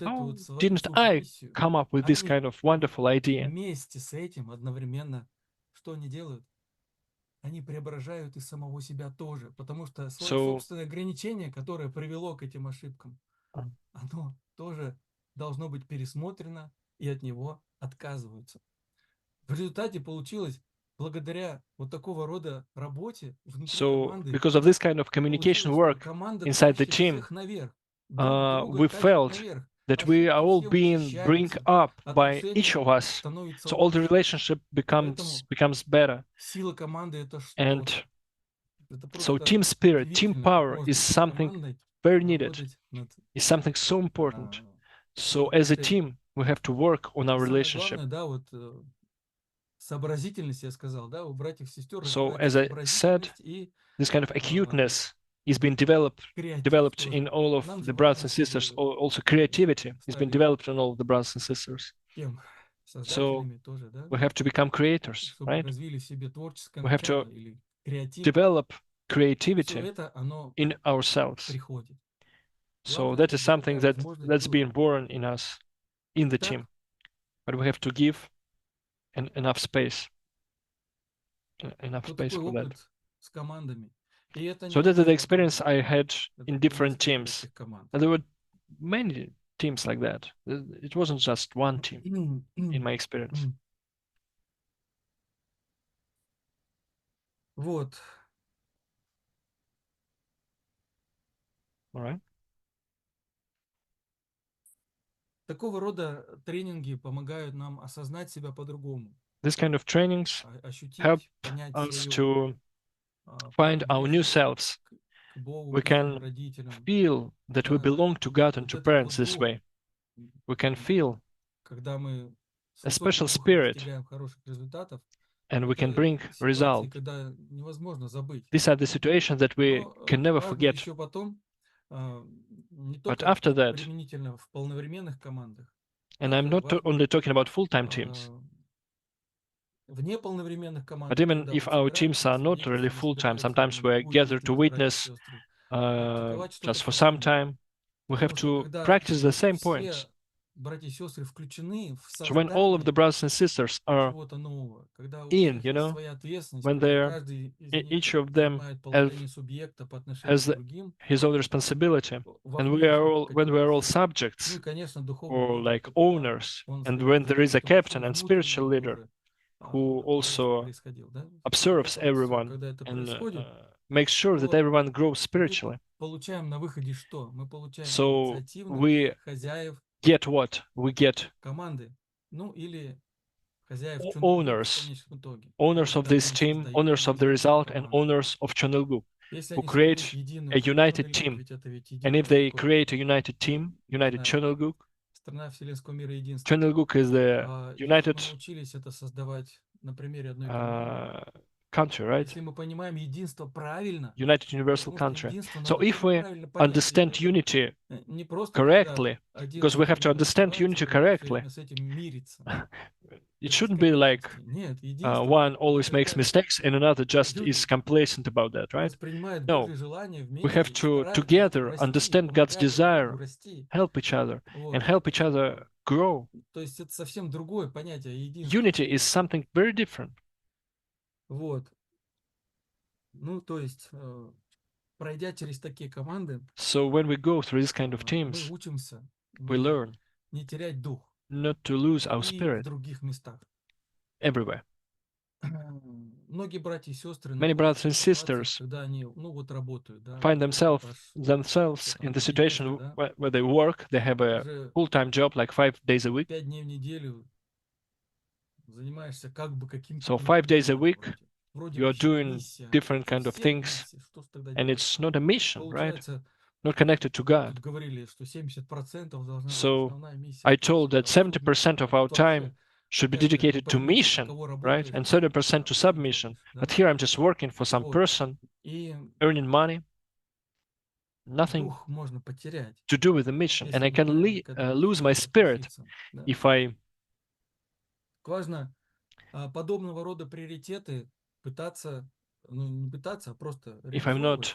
oh, didn't I come up with this kind of wonderful idea? Вместе с этим одновременно что они делают? Они преображают и самого себя тоже, потому что свое собственное ограничение, которое привело к этим ошибкам, оно тоже должно быть пересмотрено, и от него отказываются. В результате получилось, благодаря вот такого рода работе внутри команды, because of this kind of communication work inside the team, we felt that we are all being bring up by each of us. So all the relationship becomes better. Сила команды — это что? And so team spirit, team power is something very needed. It's something so important. So as a team, we have to work on our relationship. Сообразительность, я сказал, да, у братьев и сестер. So as I said, this kind of acuteness is being developed in all of the brothers and sisters. Also creativity has been developed in all of the brothers and sisters. So we have to become creators, right? We have to develop creativity in ourselves. So that is something that's being born in us, in the team. But we have to give enough space for that. So that's the experience I had in different teams. And there were many teams like that. It wasn't just one team in my experience. Вот. All right. Такого рода тренинги помогают нам осознать себя по-другому. This kind of trainings help us to find our new selves. We can feel that we belong to God and to parents this way. We can feel a special spirit, and we can bring result. These are the situations that we can never forget. But after that, and I'm not only talking about full-time teams, but even if our teams are not really full-time, sometimes we're gathered to witness just for some time, we have to practice the same points. So when all of the brothers and sisters are in, when each of them has his own responsibility, and when we are all subjects or like owners, and when there is a captain and spiritual leader who also observes everyone and makes sure that everyone grows spiritually. So we get what? We get owners of this team, owners of the result, and owners of Chonilgu, who create a united team. And if they create a united team, united Chonilgu, Chonilgu is the united country, right? United universal country. So if we understand unity correctly, because we have to understand unity correctly, it shouldn't be like one always makes mistakes and another just is complacent about that, right? No, we have to together understand God's desire, help each other, and help each other grow. Unity is something very different. So when we go through this kind of teams, we learn not to lose our spirit everywhere. Many brothers and sisters find themselves in the situation where they work, they have a full-time job, like 5 days a week. So 5 days a week, you are doing different kind of things, and it's not a mission, right? Not connected to God. So I told that 70% of our time should be dedicated to mission, right? And 30% to submission. But here I'm just working for some person, earning money, nothing to do with the mission. And I can lose my spirit if I if I'm not,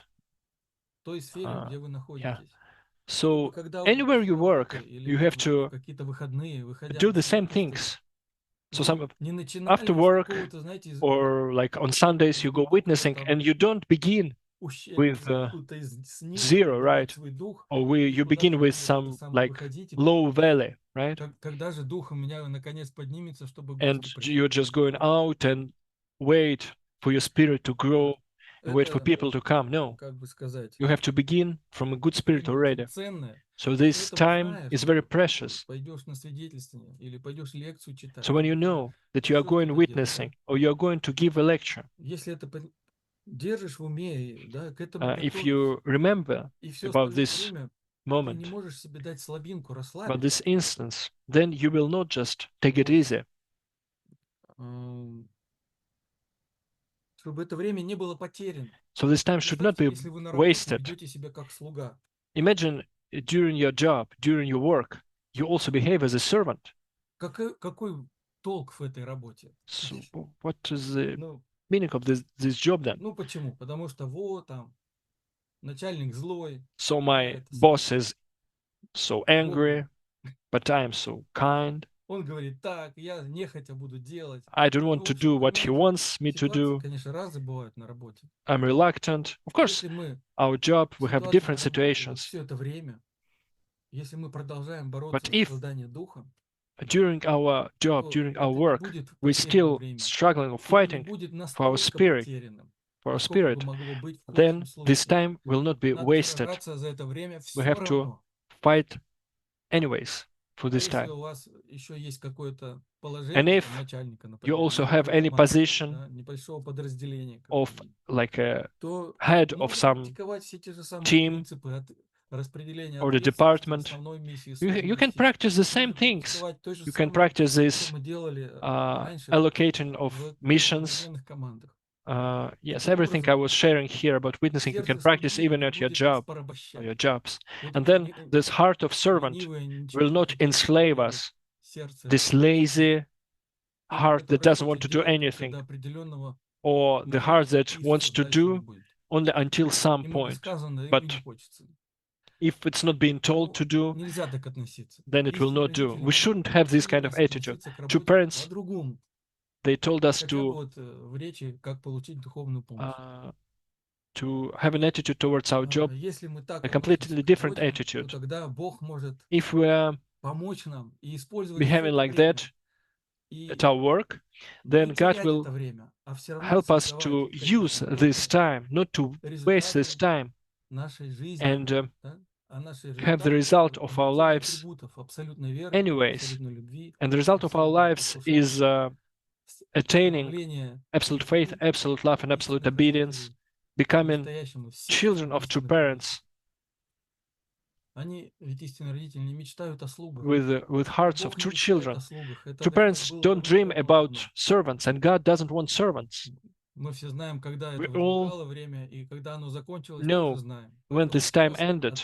yeah. So anywhere you work, you have to do the same things. So after work or like on Sundays, you go witnessing and you don't begin with zero, right? Or you begin with some like low valley, right? And you're just going out and wait for your spirit to grow, wait for people to come. No, you have to begin from a good spirit already. So this time is very precious. So when you know that you are going witnessing or you are going to give a lecture, if you remember about this moment, about this instance, then you will not just take it easy. So this time should not be wasted. Imagine during your job, during your work, you also behave as a servant. So what is the meaning of this job then? So my boss is so angry, but I am so kind. I don't want to do what he wants me to do. I'm reluctant. Of course, our job, we have different situations. But if during our job, during our work, we're still struggling or fighting for our spirit, then this time will not be wasted. We have to fight anyways for this time. And if you also have any position of like a head of some team or the department, you can practice the same things. You can practice this allocating of missions. Yes, everything I was sharing here about witnessing, you can practice even at your job or your jobs. And then this heart of servant will not enslave us, this lazy heart that doesn't want to do anything, or the heart that wants to do only until some point. But if it's not being told to do, then it will not do. We shouldn't have this kind of attitude. Two parents, they told us to have an attitude towards our job, a completely different attitude. If we are behaving like that at our work, then God will help us to use this time, not to waste this time, and have the result of our lives anyways. And the result of our lives is attaining absolute faith, absolute love, and absolute obedience, becoming children of true parents with hearts of true children. True parents don't dream about servants, and God doesn't want servants. We all know when this time ended.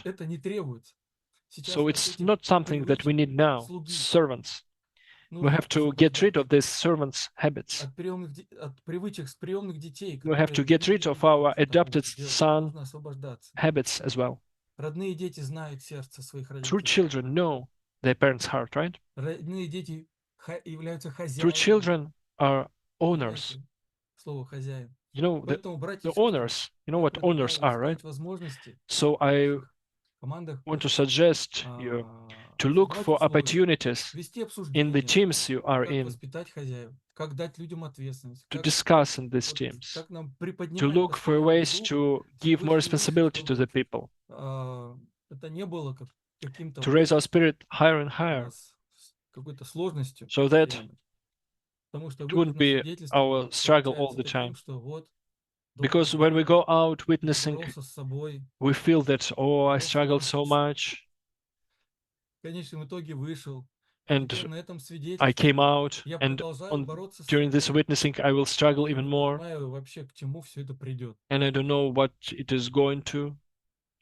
So it's not something that we need now, servants. We have to get rid of these servants' habits. We have to get rid of our adopted son habits as well. True children know their parents' heart, right? True children are owners. You know, the owners, you know what owners are, right? So I want to suggest you to look for opportunities in the teams you are in, to discuss in these teams, to look for ways to give more responsibility to the people, to raise our spirit higher and higher, so that it wouldn't be our struggle all the time. Because when we go out witnessing, we feel that, oh, I struggled so much. And I came out, and during this witnessing, I will struggle even more. And I don't know what it is going to,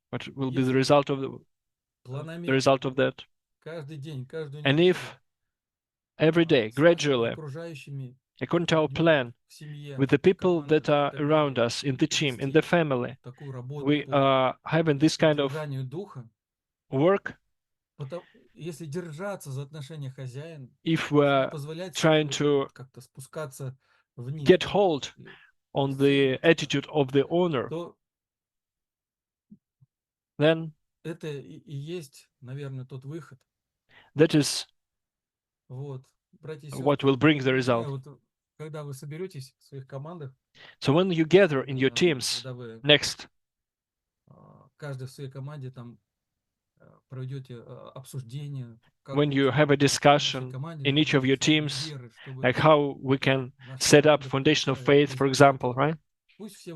what will be the result of that. And if every day, gradually, according to our plan, with the people that are around us, in the team, in the family. We are having this kind of work if we're trying to get hold on the attitude of the owner, then that is what will bring the result. So when you gather in your teams next, when you have a discussion in each of your teams, like how we can set up foundation of faith, for example, right,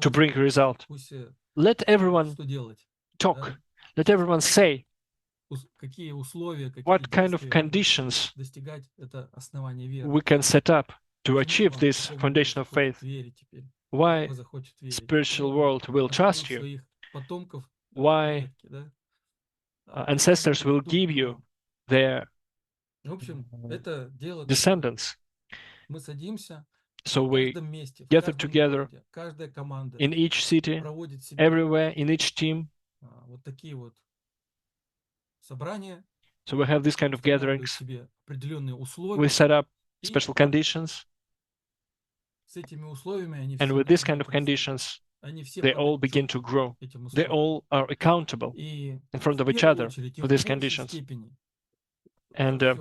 to bring a result, let everyone talk, let everyone say what kind of conditions we can set up to achieve this foundation of faith. Why spiritual world will trust you, why ancestors will give you their descendants. So we gather together in each city, everywhere, in each team. So we have these kind of gatherings. We set up special conditions. And with these kind of conditions, they all begin to grow. They all are accountable in front of each other for these conditions. And of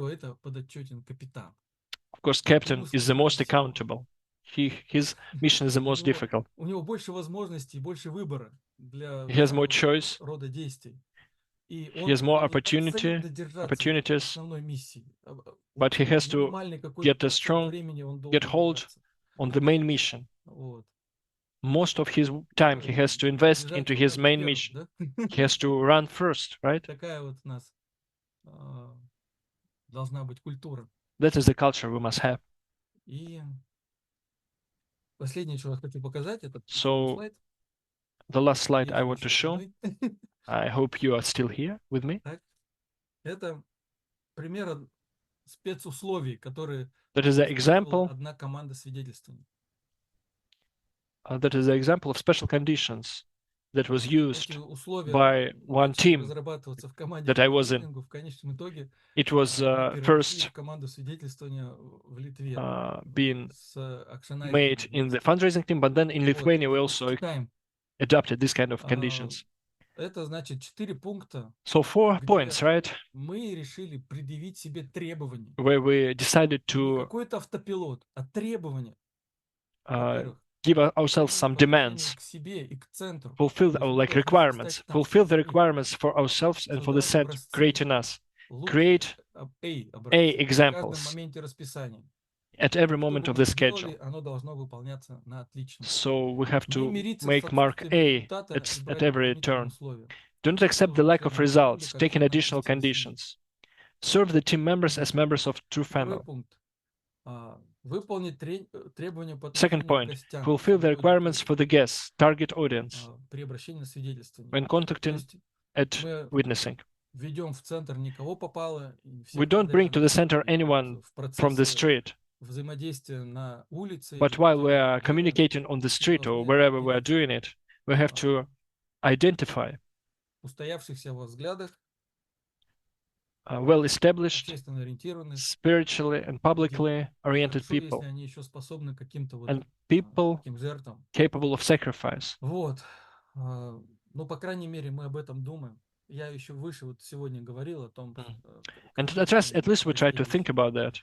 course, captain is the most accountable. His mission is the most difficult. He has more choice. He has more opportunities, but he has to get hold on the main mission. Most of his time he has to invest into his main mission. He has to run first, right? That is the culture we must have. So, the last slide I want to show, I hope you are still here with me. That is the example. That is the example of special conditions that was used by one team that I was in. It was first being made in the fundraising team, but then in Lithuania we also adopted this kind of conditions. So 4 points, right? Where we decided to give ourselves some demands, fulfill our requirements, fulfill the requirements for ourselves and for the center, creating us, create A examples at every moment of the schedule. So we have to make mark A at every turn. Do not accept the lack of results, take in additional conditions. Serve the team members as members of true family. Second point, fulfill the requirements for the guests, target audience, when contacting at witnessing. We don't bring to the center anyone from the street. But while we are communicating on the street or wherever we are doing it, we have to identify well-established, spiritually and publicly oriented people, and people capable of sacrifice. And at least we try to think about that.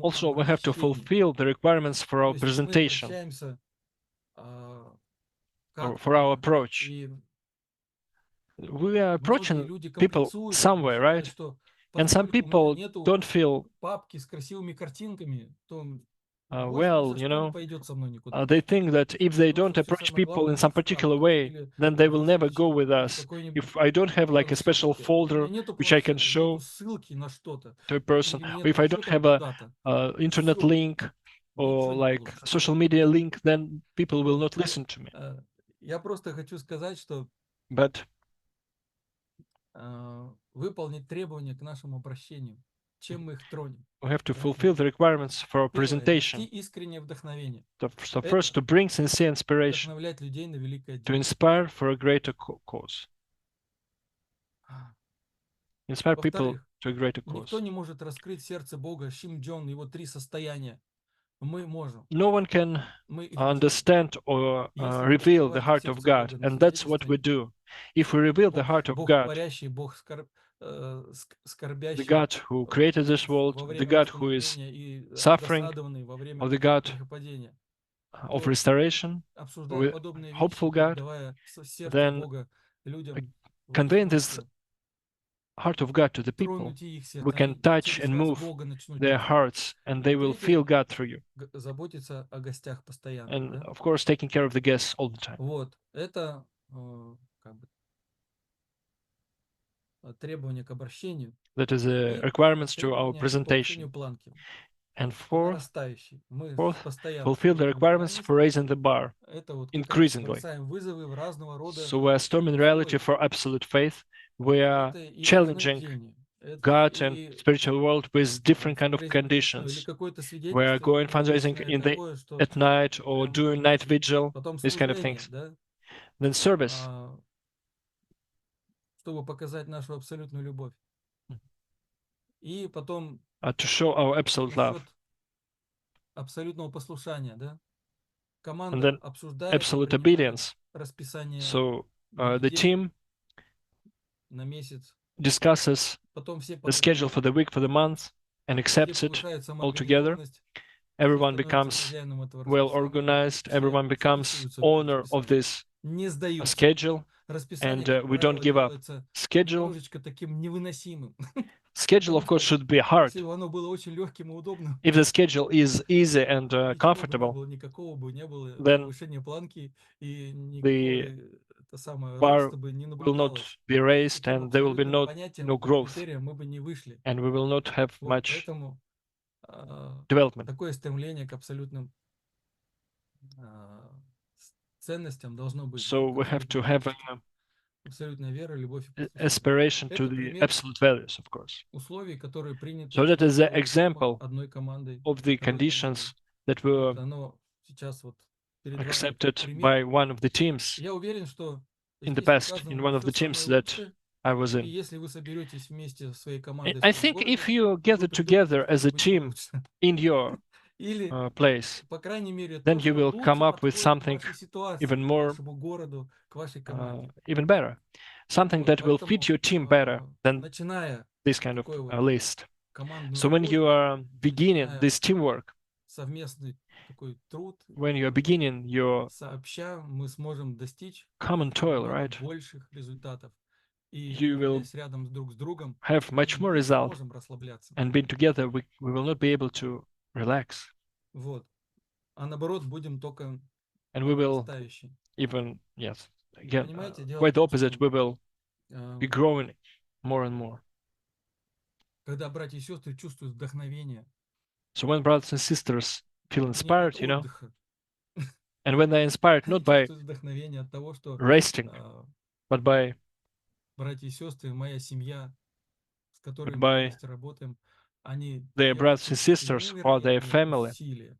Also, we have to fulfill the requirements for our presentation, or for our approach. We are approaching people somewhere, right? And some people don't feel well, they think that if they don't approach people in some particular way, then they will never go with us. If I don't have like a special folder which I can show to a person, or if I don't have a internet link or like social media link, then people will not listen to me. But чем мы их тронем. We have to fulfill the requirements for Первое, presentation. нести искреннее вдохновение. So first, to bring sincere inspiration, Вдохновлять людей на великое to дело. inspire for a greater cause. Inspire people to a greater cause. Никто не может раскрыть сердце Бога, Шимджон, его 3 состояния. Мы можем. No one can understand or reveal the heart of God, and that's what we do. If we reveal the heart of God, творящий, Бог the скорбящий God who created this во world, the время God who is восстановления и suffering, раздосадованный во время or the God грехопадения, of то, restoration, обсуждая with подобные вещи hopeful и God, передавая сердце then Бога людям, conveying this воистину, heart of God to the people, тронуть их сердце, we can они touch через and вас move Бога начнут their видеть. hearts, and they will Третье, feel God through you. заботиться о гостях постоянно. And Да? of course, taking care of the guests all the time. Вот, это как бы требования к обращению That is the и requirements to our требования к повышению presentation. планки. And По fourth, нарастающей. Мы постоянно fulfill the вступаем в requirements реальность. for raising the bar Это вот как раз increasingly. бросаем вызовы в разного рода So we are storming reality for absolute faith. We are это и challenging вознаграждение, это God and и spiritual world with different kind of фандрейзинг ночной, или conditions. какое-то We are going свидетельство fundraising необычное in the такое, что at night or прям doing night vigil, потом these kind of служение, things. да, Then service, чтобы показать нашу абсолютную любовь. И потом to show our absolute love. насчет абсолютного послушания, да. And Команда then обсуждает, absolute принимает obedience. расписание So на the неделю, team на месяц. discusses Потом все the schedule for the week, for the month, and все accepts it повышают all together. самоорганизованность, все Everyone становятся becomes хозяином этого well расписания, organized. все Everyone becomes записываются в это owner of расписание, this не сдаются. schedule, Расписание, and как we don't правило, give up. делается Schedule, немножечко таким невыносимым. schedule, of Потому course, что should be hard. если бы оно было очень легким и удобным, If the schedule is easy and ничего бы не comfortable, было, никакого бы не было then повышения планки, и никакого the это самое bar роста бы не will not наблюдалось. be raised, Таким and there will be абсолютным no понятием, growth, критериям мы бы не вышли. and we will not have Вот, much поэтому development. такое стремление к абсолютным ценностям должно быть, да, So we have to have an абсолютная вера, любовь и послушание. aspiration to Это the пример absolute values, of course. условий, которые приняты So that is the одной example одной командой, of the второй conditions командой. that Вот were оно сейчас вот перед вами как accepted пример. by one of the teams Я уверен, что in the здесь past, показано in one of все the teams самое that лучшее. I was И in. если вы соберетесь вместе со своей командой в I своем think городе, if you вы gather придумаете together as a что-нибудь team лучше. in your Или, place, по крайней мере, then то, you что will лучше come up with подходит к something вашей ситуации, even к more, вашему городу, к вашей команде. even better, something Вот, that will fit поэтому, your team better than начиная this kind of такой вот list. командную So when you работу, are beginning начиная this teamwork, совместный такой труд, when you are beginning your сообща мы сможем достичь common toil, намного right, больших результатов. И you will находясь рядом друг с другом, have much more мы не result. сможем расслабляться. And being together, we will not be able to relax. Вот. А наоборот, будем только And по we will нарастающей. even, yes, again, Понимаете, дело quite в the том, opposite, что we will be growing more and more. когда братья и сестры чувствуют вдохновение, So when brothers and sisters feel не от inspired, отдыха, and when they're inspired они not by чувствуют вдохновение от того, что resting, but by братья и сестры, моя семья, с которой мы by вместе работаем, они their делают brothers and sisters or their невероятные family, усилия,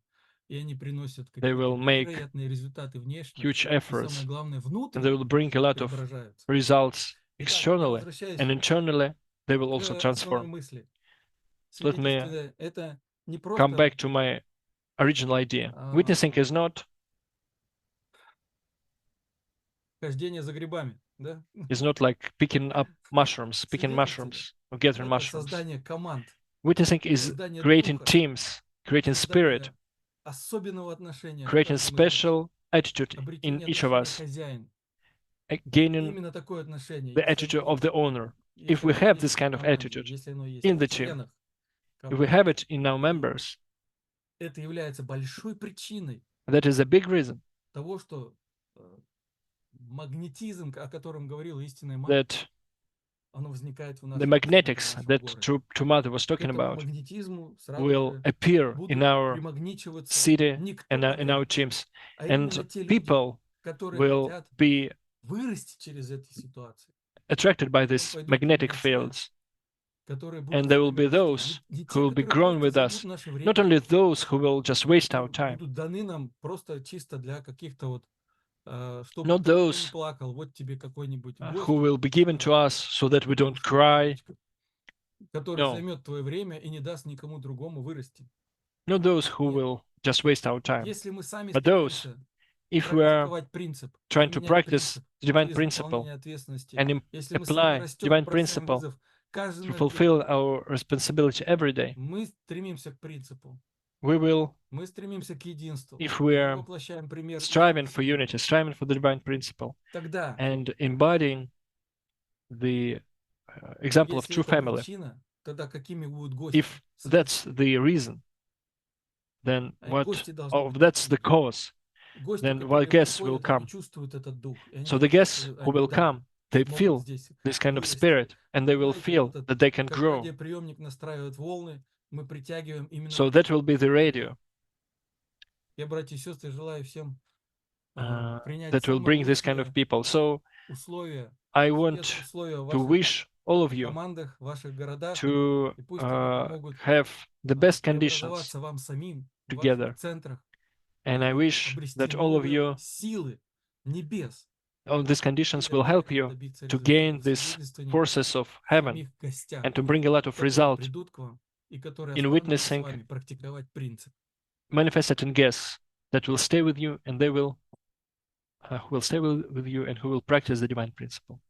и они приносят they какие-то will make невероятные результаты внешне, huge и самое efforts, главное, and they внутренне will bring a lot of преображаются. results Итак, я externally, возвращаюсь and internally they will also к основной transform. мысли. Let me Свидетельство это не come просто back to my original idea. Witnessing is not хождение за грибами, да? like picking mushrooms, Свидетельство or gathering это mushrooms. создание команд, Witnessing is создание creating духа, teams, creating spirit, создание особенного отношения к creating каждому из нас, special attitude in обретение each of отношения us, хозяин. gaining Именно такое отношение, the если attitude оно of есть, the owner. If если we оно have есть this в kind of команде, attitude если оно есть in the в team, членах if we команды, have it in our members, это является большой причиной that is a big reason того, что магнетизм, о котором говорила истинная мать, that оно возникает в the нашей общине, в magnetics нашем that городе. True Mother was К talking этому about магнетизму сразу will же appear in будут our примагничиваться city не and кто-то in our другой, teams. а And именно те люди, people которые will хотят be вырасти через эти ситуации. attracted by Они these пойдут magnetic на те fields. And there will be those who will be grown with us, not only those who will just waste our time, not those who will be given to us so that we don't cry. No. Not those who will just waste our time, but those, if we are trying to practice divine principle and apply divine principle to fulfill our responsibility every day, we will, if we are striving for unity, striving for the divine principle, and embodying the example of true family, if that's the reason, then what? Oh, that's the cause. Then what guests will come? So the guests who will come, they feel this kind of spirit, and they will feel that they can grow. So that will be the radio that will bring this kind of people. So I want to wish all of you to have the best conditions together. And I wish that all of you, all these conditions will help you to gain these forces of heaven and to bring a lot of result in witnessing manifested in guests that will stay with you, and they will stay with you and who will practice the divine principle.